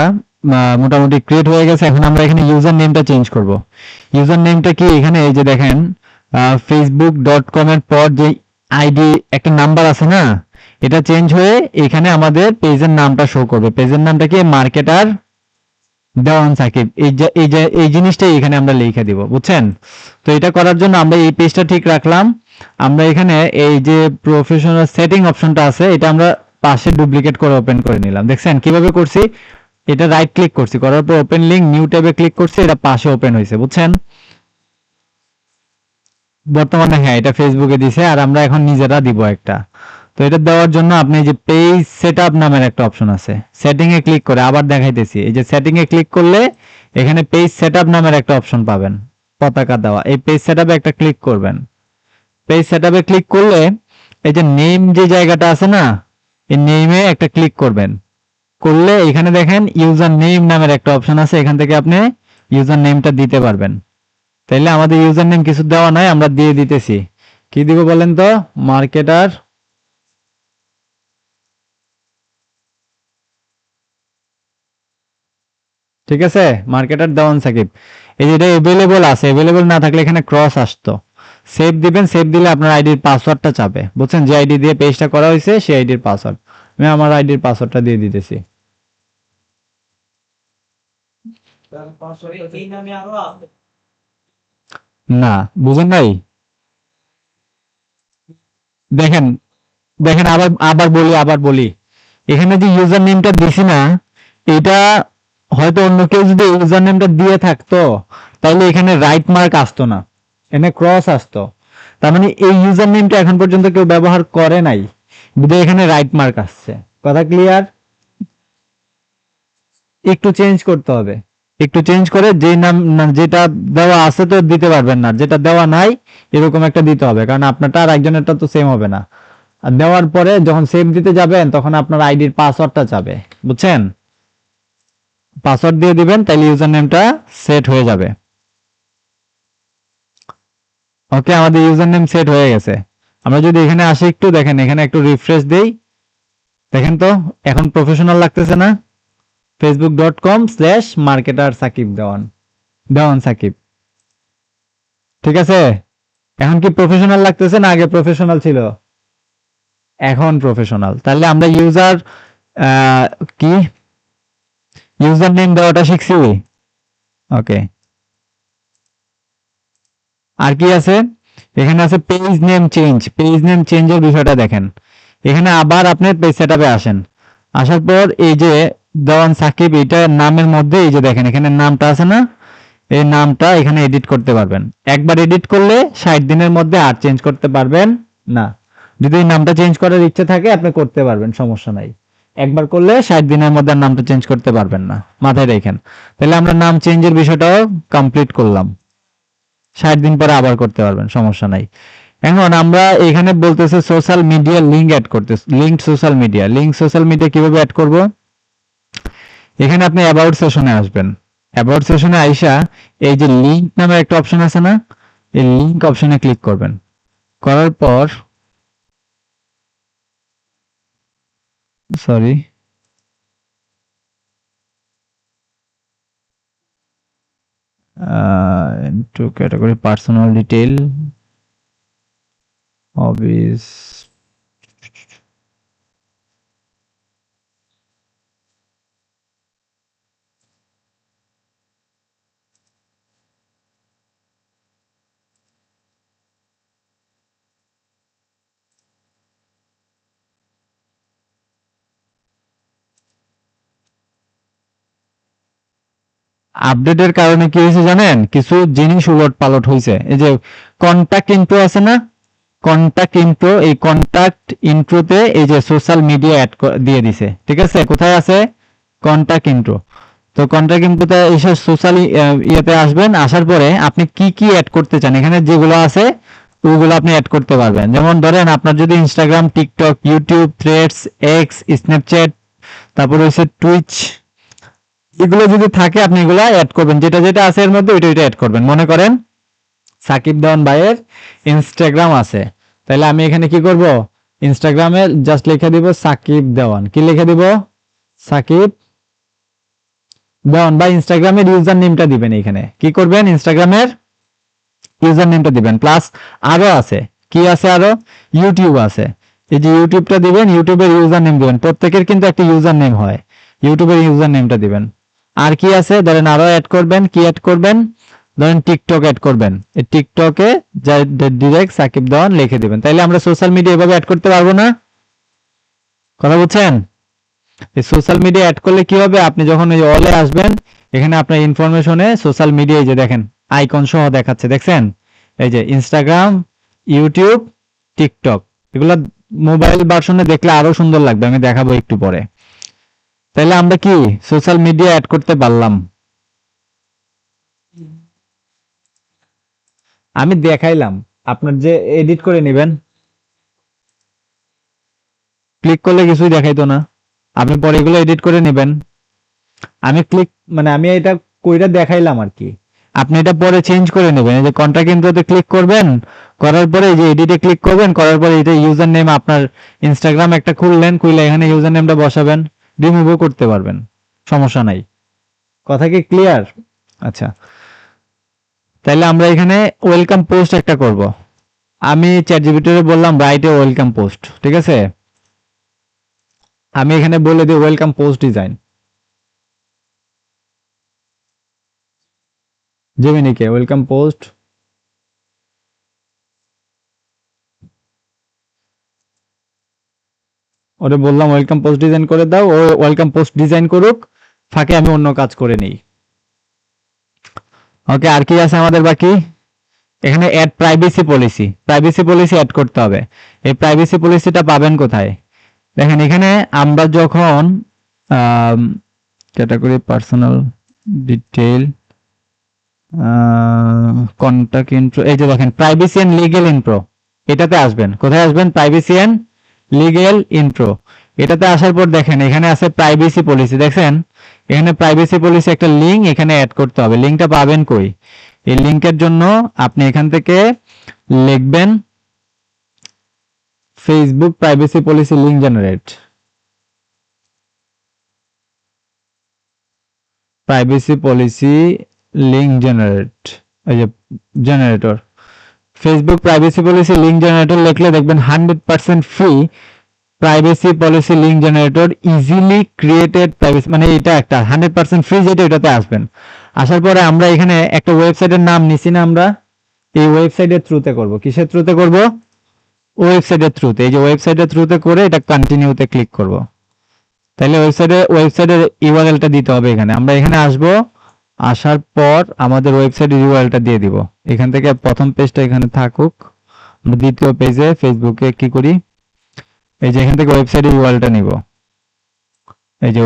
মোটামুটি ক্রিয়েট হয়ে গেছে। এখন আমরা এখানে ইউজার নেমটা চেঞ্জ করব। ইউজার নেমটা কি, এখানে এই যে দেখেন facebook.com এর পর যে আইডি একটা নাম্বার আছে না, এটা চেঞ্জ হয়ে এখানে আমাদের পেজের নামটা শো করবে। পেজের নামটা কি, মার্কেটার দেওয়ান সাকিব। এই জিনিসটাই এখানে আমরা লিখে দিব, বুঝছেন? তো এটা করার জন্য আমরা এই পেজটা ঠিক রাখলাম। আমরা এখানে এই যে প্রফেশনাল সেটিং অপশনটা আছে, এটা আমরা পাশে ডুপ্লিকেট করে ওপেন করে নিলাম। দেখছেন কিভাবে করছি? এটা রাইট ক্লিক করছি, করার পর ওপেন লিংক নিউ ট্যাবে ক্লিক করছি, এটা পাশে ওপেন হয়েছে, বুঝছেন? বর্তমানে হ্যাঁ, এটা ফেসবুকে দিছে, আর আমরা এখন নিজেরা দিব একটা। তো এটা দেওয়ার জন্য আপনি যে পেজ সেটআপ নামের একটা অপশন আছে, সেটিং এ ক্লিক করে, আবার দেখাইতেছি, এই যে সেটিং এ ক্লিক করলে এখানে পেজ সেটআপ নামের একটা অপশন পাবেন, পতাকা দেওয়া। এই পেজ সেটআপে একটা ক্লিক করবেন। পেজ সেটআপে ক্লিক করলে এই যে নেম যে জায়গাটা আছে না, এই নেমে একটা ক্লিক করবেন। করলে এখানে দেখেন ইউজার নেম নামের একটা অপশন আছে, এখান থেকে আপনি ইউজার নেমটা দিতে পারবেন। তাইলে আমাদের ইউজার নেম কিছু দেওয়া নাই, আমরা দিয়ে দিতেছি। কি দিব বলেন তো? মার্কেটার, ঠিক আছে, মার্কেটার দেওয়ান সাকিব। এই যেটা এভেলেবল আছে, এভেলেবল না থাকলে এখানে ক্রস আসতো। সেভ দিবেন, সেভ দিলে আপনার আইডির পাসওয়ার্ডটা চাবে, বুঝছেন? যে আইডি দিয়ে পেজটা করা হয়েছে সেই আইডির পাসওয়ার্ড। আমি আমার আইডির পাসওয়ার্ডটা দিয়ে দিতেছি। না, বুঝেন নাই? দেখেন, দেখেন, আবার বলি, এখানে যে ইউজার নেমটা দিছি না, এটা হয়তো অন্য কেউ যদি ইউজার নেমটা দিয়ে থাকতো, তাহলে এখানে রাইট মার্ক আসতো না, এখানে ক্রস আসতো। তার মানে এই ইউজার নেমটা এখন পর্যন্ত কেউ ব্যবহার করে নাই, বুঝে এখানে রাইট মার্ক আসছে। কথা ক্লিয়ার? একটু চেঞ্জ করতে হবে, একটু চেঞ্জ করে যে নাম যেটা দেওয়া আছে তো দিতে পারবেন না, যেটা দেওয়া নাই এরকম একটা দিতে হবে, কারণ আপনারটা আর একজনেরটা তো সেম হবে না। আর দেওয়ার পরে যখন সেভ দিতে যাবেন তখন আপনার আইডির পাসওয়ার্ডটা চাবে, বুঝছেন? পাসওয়ার্ড দিয়ে দিবেন, তাইলে ইউজার নেমটা সেট হয়ে যাবে। ওকে, আমাদের ইউজার নেম সেট হয়ে গেছে। আমরা যদি এখানে আসি, একটু দেখেন, এখানে একটু রিফ্রেশ দেই, দেখেন তো এখন প্রফেশনাল লাগতেছে না? facebook.com/marketer সাকিব দেওয়ান, দেওয়ান সাকিব, ঠিক আছে? এখন কি প্রফেশনাল লাগতেছে না আগে প্রফেশনাল ছিল? এখন প্রফেশনাল। তাহলে আমরা ইউজার কি ইউজার নেম দেওয়াটা শিখছি। ওকে, আর কি আছে? এখানে আছে page name change. Page name চেঞ্জের বিষয়টা দেখেন, এখানে আবার আপনি পেজ সেটআপে আসেন। আসার পর এই যে দেওয়ান সাকিব, এটা নামের মধ্যে এই যে দেখেন এখানে নামটা আছে না, এই নামটা এখানে এডিট করতে পারবেন। একবার এডিট করলে 60 দিনের মধ্যে আর চেঞ্জ করতে পারবেন না। যদি এই নামটা চেঞ্জ করার ইচ্ছে থাকে আপনি করতে পারবেন, সমস্যা নাই। একবার করলে 60 দিনের মধ্যে আর নামটা চেঞ্জ করতে পারবেন না, মাথায় রাখেন। তাহলে আমরা নাম চেঞ্জের বিষয়টাও কমপ্লিট করলাম। 60 দিন পরে আবার করতে পারবেন, সমস্যা নাই। এখন আমরা এখানে বলতেছে সোশ্যাল মিডিয়া লিংক অ্যাড করতে, link social media. Link social media কিভাবে অ্যাড করব? এখানে আপনি অ্যাবাউট সেশনে আসবেন। অ্যাবাউট সেশনে আইসা এই যে লিঙ্ক নামের একটা অপশন আছে না, এই লিঙ্ক অপশনে ক্লিক করবেন। করার পর sorry, into category personal detail, hobbies, আপডেটের কারণে কি হয়েছে জানেন? কিছু জিনিস উলট পালট হয়েছে। এই যে কন্টাক্ট ইনফো আছে না, কন্টাক্ট ইনফো, এই কন্টাক্ট ইনফোতে এই যে সোশ্যাল মিডিয়া অ্যাড দিয়ে দিছে, ঠিক আছে? কোথায় আছে? Contact info. তো কন্টাক্ট ইনফোতে এসে সোশ্যাল ইয়েতে আসবেন। আসার পরে আপনি কি কি অ্যাড করতে চান, এখানে যেগুলো আছে ওগুলো আপনি অ্যাড করতে পারবেন। যেমন ধরেন আপনার যদি Instagram, TikTok, YouTube, threads, x, Snapchat, তারপরে হচ্ছে টুইচ, এগুলো যদি থাকে আপনি এগুলো অ্যাড করবেন। যেটা যেটা আছে এর মধ্যে ওইটা ওইটা অ্যাড করবেন। মনে করেন সাকিব দেওয়ান ভাইয়ের ইনস্টাগ্রাম আছে, তাহলে আমি এখানে কি করব? ইনস্টাগ্রামে জাস্ট লিখে দিব সাকিব দেওয়ান। কি লিখে দিব? সাকিব দেওয়ান বা ইনস্টাগ্রামের ইউজার নেমটা দিবেন। এখানে কি করবেন, ইনস্টাগ্রামের ইউজার নেমটা দিবেন। প্লাস আরো আছে, কি আছে আরো, ইউটিউব আছে, এই যে ইউটিউবটা দিবেন, ইউটিউবের ইউজার নেম দিবেন। প্রত্যেকের কিন্তু একটা ইউজার নেম হয়, ইউটিউবের ইউজার নেমটা দিবেন। আর কি আছে ধরেন, আরো অ্যাড করবেন, কি অ্যাড করবেন, ধরেন টিকটক অ্যাড করবেন। এই টিকটকে ডিরেক্ট সাকিব দেওয়ান লিখে দিবেন। তাইলে আমরা সোশ্যাল মিডিয়া এভাবে অ্যাড করতে পারবো না? কথা বুঝছেন? এই সোশ্যাল মিডিয়া অ্যাড করলে কি হবে, আপনি যখন এই অলে আসবেন, এখানে আপনার ইনফরমেশনে সোশ্যাল মিডিয়া এই যে দেখেন আইকন সহ দেখাচ্ছে, দেখছেন? এই যে ইনস্টাগ্রাম, ইউটিউব, টিকটক, এগুলা মোবাইল ভার্সনে দেখলে আরো সুন্দর লাগবে, আমি দেখাবো একটু পরে। তাহলে আমরা কি সোশ্যাল মিডিয়া অ্যাড করতে পারলাম। আমি দেখাইলাম, আপনার যে এডিট করে নেবেন, ক্লিক করলে কিছুই দেখাইতো না, আপনি পরে এগুলো এডিট করে নেবেন। আমি ক্লিক মানে আমি এটা কইরা দেখাইলাম আর কি, আপনি এটা পরে চেঞ্জ করে নেবেন। এই যে কন্টাক্ট ইনফোতে ক্লিক করবেন, করার পরে এই যে এডিটে ক্লিক করবেন, করার পরে এটা ইউজার নেম আপনার ইনস্টাগ্রাম একটা খুললেন, খুলে এখানে ইউজার নেমটা বসাবেন, রিমুভও করতে পারবেন, সমস্যা নাই। কথা কি ক্লিয়ার? আচ্ছা, তাহলে আমরা এখানে ওয়েলকাম পোস্ট একটা করব। আমি চ্যাটজিপিটিতে বললাম রাইট এ ওয়েলকাম পোস্ট, ঠিক আছে? আমি এখানে বলে দিই ওয়েলকাম পোস্ট ডিজাইন, জেমিনিকে ওয়েলকাম পোস্ট, ওরে বললাম ওয়েলকাম পোস্ট ডিজাইন করে দাও, ও ওয়েলকাম পোস্ট ডিজাইন করুক, ফাঁকে আমি অন্য কাজ করে নিই। ওকে, আর কি আছে আমাদের বাকি? এখানে add privacy policy, privacy policy add করতে হবে। এই প্রাইভেসি পলিসিটা পাবেন কোথায়? দেখেন এখানে আমরা যখন category personal detail, contact intro, এই যে দেখেন প্রাইভেসি এন্ড লিগ্যাল ইন্ট্রো, এটাতে আসবেন। কোথায় আসবেন? প্রাইভেসি এন্ড লিগ্যাল ইন্ট্রো, এটাতে আসার পর দেখেন এখানে আছে প্রাইভেসি পলিসি, দেখছেন? এখানে প্রাইভেসি পলিসি একটা লিঙ্ক এখানে অ্যাড করতে হবে। লিঙ্কটা পাবেন কই? এই লিঙ্কের জন্য আপনি এখান থেকে লিখবেন Facebook privacy policy link generate, privacy policy link generate, এই যে generator, Facebook privacy policy link generator লিখলে দেখবেন 100% free privacy policy link generator easily created privacy, মানে এটা একটা 100% ফ্রি, যেটা এটাতে আসবেন। আসার পরে আমরা এখানে একটা ওয়েবসাইটের নাম নিছি না, আমরা এই ওয়েবসাইটের থ্রুতে করব। কিসের থ্রুতে করব? ওয়েবসাইটের থ্রুতে। এই যে ওয়েবসাইটের থ্রুতে করে এটা কন্টিনিউতে ক্লিক করব। তাহলে ওয়েবসাইটের ইউআরএলটা দিতে হবে এখানে। আমরা এখানে আসব, আসার পর আমাদের ওয়েবসাইটের ইউআরএলটা দিয়ে দিব। এখান থেকে প্রথম পেজটা এখানে থাকুক, আমরা দ্বিতীয় পেজে ফেসবুকে কি করি, এই যে এখান থেকে ওয়েবসাইটের ইউআরএলটা নিব। এই যে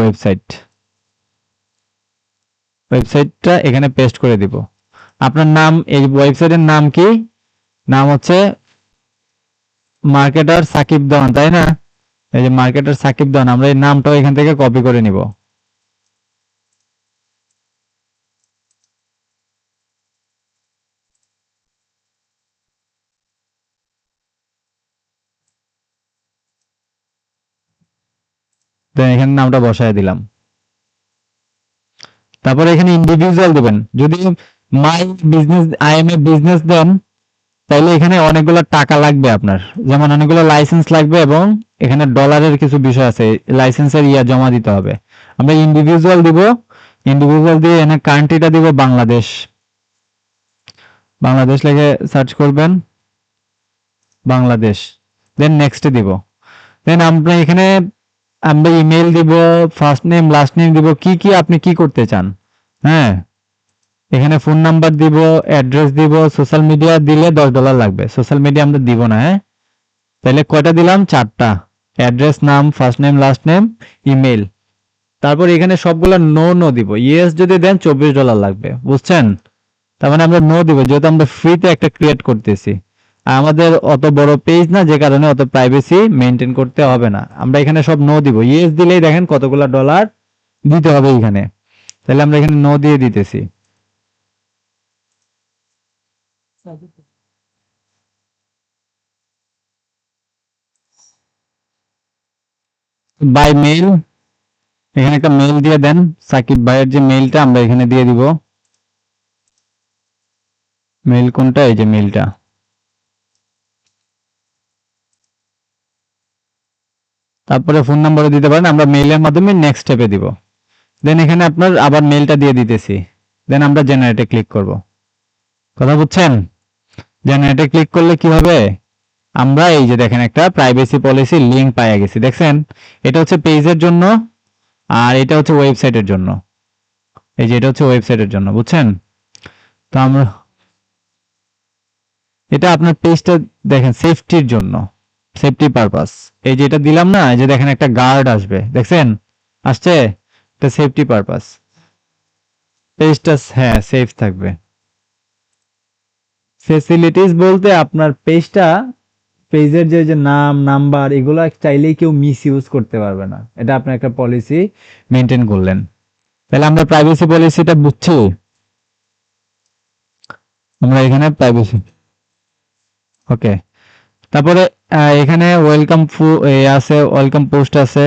ওয়েবসাইটটা এখানে পেস্ট করে দিব। আপনার নাম, এই ওয়েবসাইটের নাম কি? নাম হচ্ছে মার্কেটার সাকিব দেওয়ান, তাই না? এই যে মার্কেটার সাকিব দেওয়ান, আমরা এই নামটাও এখান থেকে কপি করে নিব। দেন এখানে নামটা বসায় দিলাম। তারপরে এখানে ইন্ডিভিজুয়াল দিবেন। যদি my business, I am a business then, তাইলে এখানে অনেকগুলো টাকা লাগবে আপনার, যেমন অনেকগুলো লাইসেন্স লাগবে এবং এখানে ডলারের কিছু বিষয় আছে, লাইসেন্সের জমা দিতে হবে। আমরা ইন্ডিভিজুয়াল দিব, ইন্ডিভিজুয়াল দিয়ে এখানে কান্ট্রিটা দিব বাংলাদেশ, বাংলাদেশ লিখে সার্চ করবেন, বাংলাদেশ, দেন নেক্সট দিব। দেন আমরা এখানে আমরা ইমেল দিব, ফার্স্ট নেম লাস্ট নেম দিব, কি কি আপনি কি করতে চান। হ্যাঁ, এখানে ফোন নাম্বার দিব, অ্যাড্রেস দিব, সোশ্যাল মিডিয়া দিলে $10 লাগবে, সোশ্যাল মিডিয়া আমরা দিব না। হ্যাঁ, তাহলে কয়টা দিলাম? 4টা। অ্যাড্রেস, নাম, first name last name, email. তারপর এখানে সবগুলো নো নো দিব। ইয়েস যদি দেন $24 লাগবে, বুঝছেন? তার মানে আমরা নো দিব, যেহেতু আমরা ফ্রিতে একটা ক্রিয়েট করতেছি। আর আমাদের অত বড় পেজ না, যে কারণে অত প্রাইভেসি মেনটেন করতে হবে না। আমরা এখানে সব নো দিব। ইয়েস দিলেই দেখেন কতগুলো ডলার দিতে হবে এখানে। তাহলে আমরা এখানে নো দিয়ে দিতেছি। বাই মেইল, এখানে একটা মেইল দিয়ে দেন, সাকিব ভাইয়ের যে মেইলটা আমরা এখানে দিয়ে দিব। মেইল কোনটা? এই যে মেইলটা। তারপরে ফোন নাম্বারও দিতে পারেন, আমরা মেইলের মাধ্যমে নেক্সট স্টেপে দিব। দেন এখানে আপনার আবার মেইলটা দিয়ে দিতেছি। দেন আমরা জেনারেটে ক্লিক করব। কথা বুঝছেন? জেনারেটে ক্লিক করলে কি হবে? আমরা এই যে দেখেন একটা প্রাইভেসি পলিসি লিংক পাইয়া গেছি, দেখছেন? এটা হচ্ছে পেজের জন্য, আর এটা হচ্ছে ওয়েবসাইটের জন্য। এই যে এটা হচ্ছে ওয়েবসাইটের জন্য, বুঝছেন? তো আমরা এটা আপনার পেজটা দেখেন সেফটির জন্য, সেফটি পারপাস। এই যে এটা দিলাম না, এই যে দেখেন একটা গার্ড আসবে, দেখছেন? আসছে? এটা সেফটি পারপাস। পেজটা হ্যাঁ সেফ থাকবে। ফেসিলিটিস বলতে আপনার পেজটা, পেজের যে যে নাম নাম্বার এগুলো চাইলেই কেউ মিস ইউজ করতে পারবে না। এটা আপনার একটা পলিসি মেনটেন করলেন। তাহলে আমরা প্রাইভেসি পলিসিটা বুঝছি। আমরা এখানে প্রাইভেসি, ওকে। তারপরে এখানে ওয়েলকাম আছে, ওয়েলকাম পোস্ট আছে,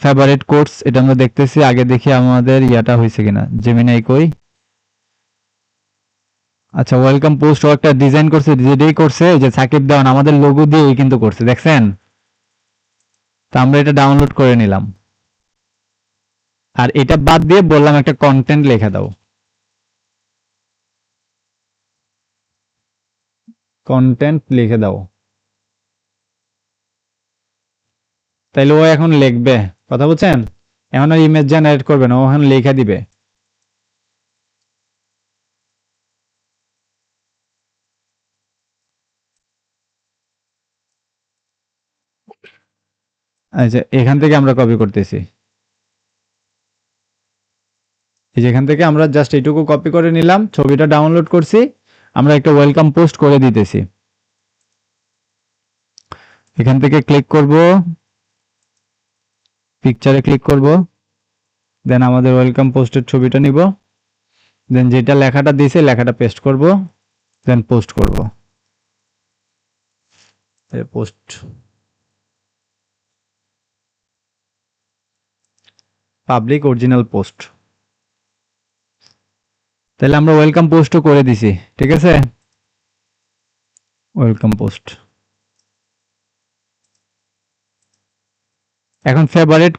ফেভারিট কোর্স এটা আমরা দেখতেছি। আগে দেখি আমাদের ইয়াটা হয়েছে কিনা, জেমিনাই কই। আচ্ছা, ওয়েলকাম পোস্ট ও একটা ডিজাইন করছে, যেটাই করছে এই যে সাকিব দেওয়ান আমাদের লোগো দিয়ে কিন্তু করছে, দেখছেন? তো আমরা এটা ডাউনলোড করে নিলাম। আর এটা বাদ দিয়ে বললাম একটা কন্টেন্ট লেখা দাও, কন্টেন্ট লিখে দাও। তাইলে ও এখন লিখবে, কথা বলছেন? এখন আর ইমেজ জেনারেট করবে না, ও এখন লেখা দিবে। আচ্ছা, এখান থেকে আমরা কপি করতেছি। এই যে এখান থেকে আমরা জাস্ট এইটুকু কপি করে নিলাম, ছবিটা ডাউনলোড করছি, আমরা একটা ওয়েলকাম পোস্ট করে দিতেছি। এখান থেকে ক্লিক করব, পিকচারে ক্লিক করব, দেন আমাদের ওয়েলকাম পোস্টের ছবিটা নিব, দেন যেটা লেখাটা দিয়েছে লেখাটা পেস্ট করব, দেন পোস্ট করব। Post, public original post. তাহলে আমরা ওয়েলকাম পোস্টও করে দিছি, ঠিক আছে? Welcome post. এখন ফেভারিট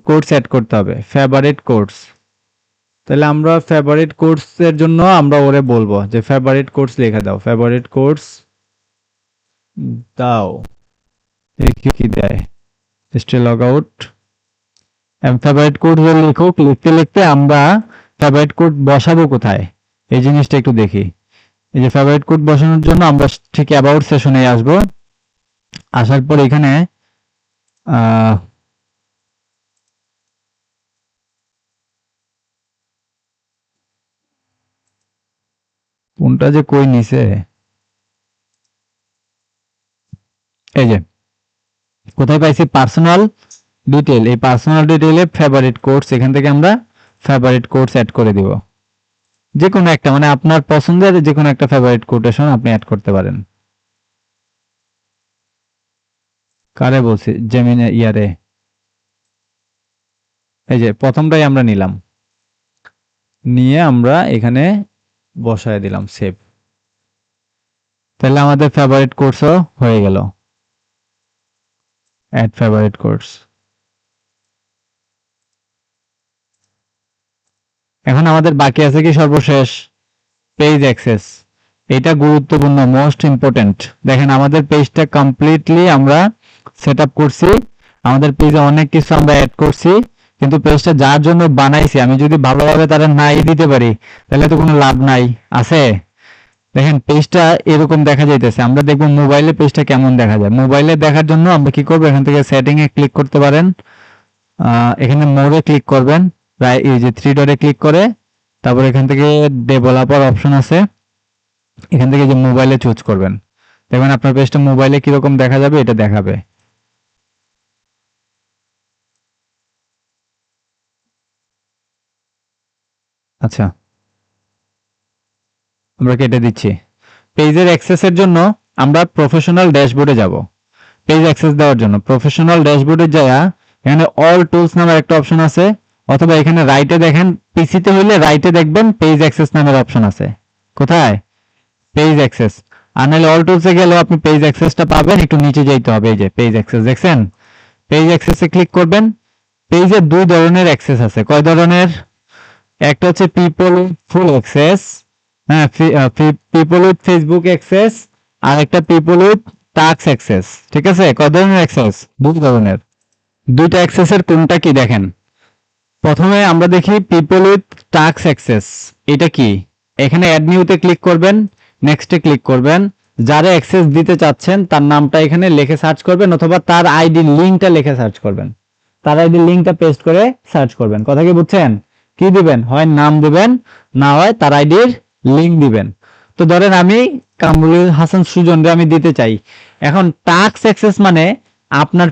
কোর্স অ্যাড করতে হবে, ফেভারিট কোর্স। তাহলে আমরা ফেভারিট কোর্সের জন্য আমরা ওরে বলবো যে ফেভারিট কোর্স লেখা দাও, ফেভারিট কোর্স দাও। কি দেয়? Stay log out. Favourite code লিখুক, লিখতে লিখতে আমরা ফেভারিট কোড বসাবো কোথায় এই জিনিসটা একটু দেখি। এই যে ফেভারিট কোড বসানোর জন্য আমরা ঠিক অ্যাবাউট সেশনে আসবো। আসার পর এখানে কোনটা যে কই নিছে, এই যে কোথায় পাইছি পার্সোনাল ডিটেল, এই পার্সোনাল ডিটেইলে ফেভারিট কোর্স, এখান থেকে আমরা ফেভারিট কোর্স অ্যাড করে দিব। যে কোনো একটা, মানে আপনার পছন্দের যে কোনো একটা ফেভারিট কোটেশন আপনি অ্যাড করতে পারেন। কারে বলছি? জেমিনি ইয়ারে। এই যে প্রথমটাই আমরা নিলাম, নিয়ে আমরা এখানে বসায় দিলাম সেভ। তাহলে আমাদের ফেভারিট কোর্সও হয়ে গেল, অ্যাড ফেভারিট কোর্স। এখন আমাদের বাকি আছে কি সর্বশেষ? Page access. এটা গুরুত্বপূর্ণ, মোস্ট ইম্পর্টেন্ট। দেখেন আমাদের পেজটা কমপ্লিটলি আমরা সেট আপ করছি, আমাদের পেজে অনেক কিছু আমরা অ্যাড করছি, কিন্তু পেজটা যার জন্য বানাইছি আমি যদি ভালোভাবে তারা নাই দিতে পারি তাহলে তো কোনো লাভ নাই, আছে? দেখেন পেজটা এরকম দেখা যাইতেছে, আমরা দেখবো মোবাইলে পেজটা কেমন দেখা যায়। মোবাইলে দেখার জন্য আমরা কি করবো, এখান থেকে সেটিং এ ক্লিক করতে পারেন, এখানে মোরে ক্লিক করবেন, প্রায় এই যে থ্রি ডটে ক্লিক করে তারপর এখান থেকে ডেভেলপার অপশন আছে, এখান থেকে যে মোবাইলে চুজ করবেন, দেখবেন আপনার পেজটা মোবাইলে কিরকম দেখা যাবে এটা দেখাবে। আচ্ছা, আমরা কেটে দিচ্ছি। পেজের অ্যাক্সেসের জন্য আমরা প্রফেশনাল ড্যাশবোর্ডে যাব। পেজ অ্যাক্সেস দেওয়ার জন্য প্রফেশনাল ড্যাশবোর্ডে যাওয়া এখানে অল টুলস নামের একটা অপশন আছে, অথবা এখানে রাইটে দেখেন, পিসিতে হইলে রাইটে দেখবেন পেজ অ্যাক্সেস নামের অপশন আছে। কোথায়? Page access. আর নাহলে অল টুলসে গেলেও আপনি পেজ অ্যাক্সেসটা পাবেন, একটু নিচে যাইতে হবে, এই যে পেজ অ্যাক্সেস দেখছেন, পেজ অ্যাক্সেসে ক্লিক করবেন। পেজে দুই ধরনের অ্যাক্সেস আছে। কয় ধরনের? একটা হচ্ছে পিপল ফুল অ্যাক্সেস, হ্যাঁ, পিপল উইথ ফেসবুক অ্যাক্সেস, আর একটা পিপল উইথ টাস্ক অ্যাক্সেস। ঠিক আছে? কয় ধরনের অ্যাক্সেস? দুই ধরনের। দুইটা অ্যাক্সেসের কোনটা কি দেখেন। প্রথমে আমরা দেখি পিপল উইথ টাস্ক অ্যাক্সেস, এটা কি? এখানে অ্যাড নিউতে ক্লিক করবেন, নেক্সটে ক্লিক করবেন, যারা অ্যাক্সেস দিতে চাচ্ছেন তার নামটা এখানে লিখে সার্চ করবেন, অথবা তার আইডি লিঙ্কটা লিখে সার্চ করবেন, তার আইডি লিঙ্কটা পেস্ট করে সার্চ করবেন। কথা কি বুঝছেন? কি দিবেন? হয় নাম দিবেন, না হয় তার আইডির লিঙ্ক দিবেন। তো ধরেন আমি কামরুল হাসান সুজনরে আমি দিতে চাই। এখন টাস্ক অ্যাক্সেস মানে আপনার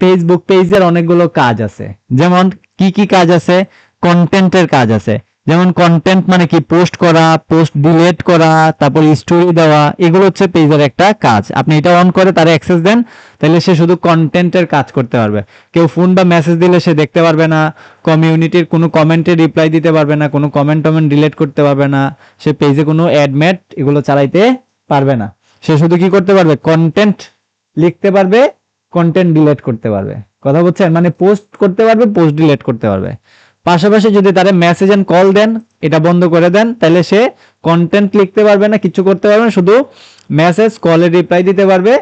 ফেসবুক পেজের অনেকগুলো কাজ আছে। যেমন কি কি কাজ আছে? কন্টেন্টের কাজ আছে। যেমন কন্টেন্ট মানে কি? পোস্ট করা, পোস্ট ডিলিট করা, তারপর স্টোরি দেওয়া, এগুলো হচ্ছে পেজের একটা কাজ। আপনি এটা অন করে তার অ্যাক্সেস দেন, তাহলে সে শুধু কন্টেন্টের কাজ করতে পারবে। কেউ ফোন বা মেসেজ দিলে সে দেখতে পারবে না, কমিউনিটির কোনো কমেন্টে রিপ্লাই দিতে পারবে না, কোনো কমেন্ট টমেন্ট ডিলিট করতে পারবে না, সে পেজে কোনো অ্যাডমেট এগুলো চালাইতে পারবে না। সে শুধু কি করতে পারবে? কন্টেন্ট লিখতে পারবে, কন্টেন্ট ডিলিট করতে পারবে। কথা বুঝছেন? মানে পোস্ট করতে পারবে, পোস্ট ডিলিট করতে পারবে। পাশাপাশি যদি তারা মেসেজ এন্ড কল দেন, এটা বন্ধ করে দেন, তাহলে সে কন্টেন্ট লিখতে পারবে না, কিছু করতে পারবে না, শুধু মেসেজ কলে রিপ্লাই দিতে পারবে,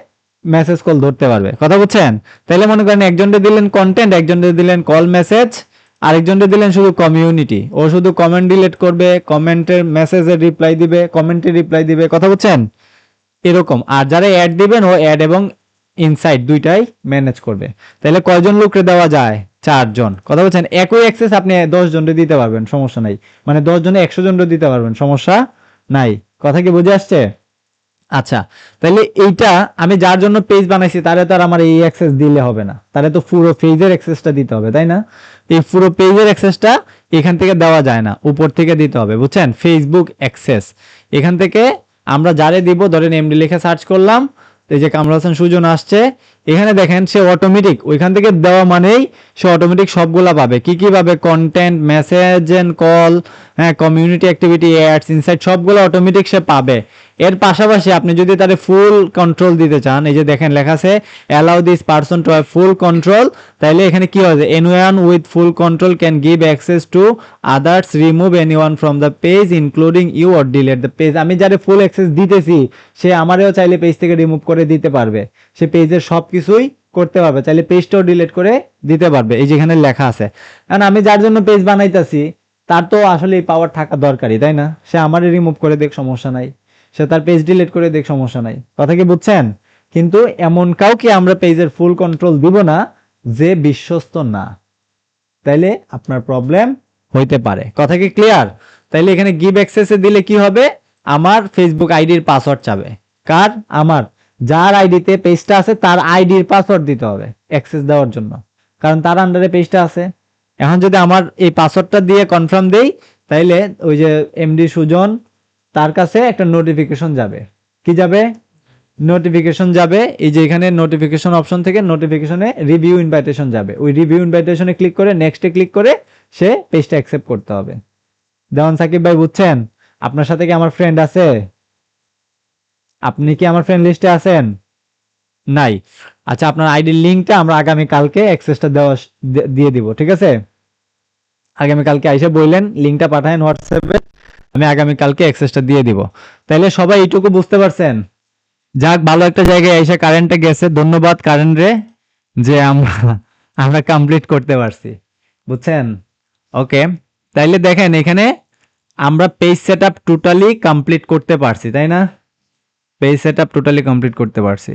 মেসেজ কল ধরতে পারবে। কথা বুঝছেন? তাহলে মনে করেন একজনকে দিলেন কন্টেন্ট, একজনকে দিলেন কল মেসেজ, আরেকজনকে দিলেন শুধু কমিউনিটি, ও শুধু কমেন্ট ডিলিট করবে, কমেন্টের মেসেজের রিপ্লাই দিবে, কমেন্টের রিপ্লাই দিবে। কথা বুঝছেন? এরকম। আর যারা অ্যাড দিবেন, ও অ্যাড এবং ইনসাইট দুইটাই ম্যানেজ করবে। তাহলে কয়জন লোককে দেওয়া যায়? 4 জন। কথা বলছেন? একই অ্যাক্সেস আপনি 10 জনকে দিতে পারবেন, সমস্যা নাই। মানে 10 জনে 100 জনকে দিতে পারবেন, সমস্যা নাই। কথা কি বুঝে আসছে? আচ্ছা, তাহলে এইটা আমি যার জন্য পেজ বানাইছি তারে তো আর আমার এই অ্যাক্সেস দিলে হবে না, তারে তো পুরো পেজের অ্যাক্সেসটা দিতে হবে, তাই না? এই পুরো পেজের অ্যাক্সেসটা এখান থেকে দেওয়া যায় না, উপর থেকে দিতে হবে, বুঝছেন? ফেসবুক অ্যাক্সেস এখান থেকে আমরা যারে দিব, ধরেন এমডি লিখে সার্চ করলাম, এই যে কামরুল হাসান সুজন আসছে, এখানে দেখেন সে অটোমেটিক ওইখান থেকে দেওয়া মানেই সে অটোমেটিক সবগুলা পাবে। কি কি পাবে? কন্টেন্ট, মেসেজ এন্ড কল, হ্যাঁ, কমিউনিটি অ্যাক্টিভিটি, অ্যাডস, ইনসাইট, সবগুলো অটোমেটিক সে পাবে। এর পাশাপাশি আপনি যদি তারে ফুল কন্ট্রোল দিতে চান, এই যে দেখেন লেখা আছে allow this person to have full control, তাইলে এখানে কি হবে? Anyone with full control can give access to others, remove anyone from the page including you or delete the page. আমি যারে ফুল অ্যাক্সেস দিতেছি সে আমারেও চাইলে পেজ থেকে রিমুভ করে দিতে পারবে, সে পেজের সবকিছুই করতে পারবে, চাইলে পেজটাও ডিলিট করে দিতে পারবে, এই যেখানে লেখা আছে। কারণ আমি যার জন্য পেজ বানাইতাছি তার তো আসলে এই পাওয়ার থাকা দরকারই, তাই না? সে আমারে রিমুভ করে দেখ, সমস্যা নাই, সে তার পেজ ডিলিট করে দেখ, সমস্যা নাই। কথা কি বুঝছেন? কিন্তু এমন কাউকে আমরা পেজের ফুল কন্ট্রোল দিব না যে বিশ্বস্ত না, তাইলে আপনার প্রবলেম হইতে পারে। কথা কি ক্লিয়ার? তাইলে এখানে গিভ অ্যাক্সেসে দিলে কি হবে? আমার ফেসবুক আইডির পাসওয়ার্ড চাবে। কার? আমার। যার আইডিতে পেজটা আছে তার আইডির পাসওয়ার্ড দিতে হবে অ্যাক্সেস দেওয়ার জন্য, কারণ তার আন্ডারে পেজটা আছে। এখন যদি আমার এই পাসওয়ার্ডটা দিয়ে কনফার্ম দেই, তাইলে ওই যে এমডি সুজন, তার কাছে একটা নোটিফিকেশন যাবে। কি যাবে? নোটিফিকেশন যাবে। এই যে এখানে নোটিফিকেশন অপশন থেকে নোটিফিকেশনে রিভিউ ইনভাইটেশন যাবে, ওই রিভিউ ইনভাইটেশনে ক্লিক করে নেক্সটে ক্লিক করে সে পেজটা অ্যাকসেপ্ট করতে হবে। দেওয়ান সাকিব ভাই, বুঝছেন? আপনার সাথে কি আমার ফ্রেন্ড আছে? আপনি কি আমার ফ্রেন্ড লিস্টে আছেন? নাই। আচ্ছা, আপনার আইডির লিঙ্কটা আমরা আগামী কালকে অ্যাক্সেসটা দিয়ে দিব, ঠিক আছে? আগামী কালকে আইসা বললেন লিঙ্কটা পাঠায়েন হোয়াটসঅ্যাপে, আমি আগামী কালকে অ্যাক্সেসটা দিয়ে দিব। তাহলে সবাই এইটুকু বুঝতে পারছেন? যাক, ভালো একটা জায়গায় এসে কারেন্টে গেছে, ধন্যবাদ কারেন্ট রে, যে আমরা কমপ্লিট করতে পারছি, বুঝছেন? ওকে, তাইলে দেখেন এখানে আমরা পেজ সেটআপ টোটালি কমপ্লিট করতে পারছি, তাই না? পেজ সেটআপ টোটালি কমপ্লিট করতে পারছি।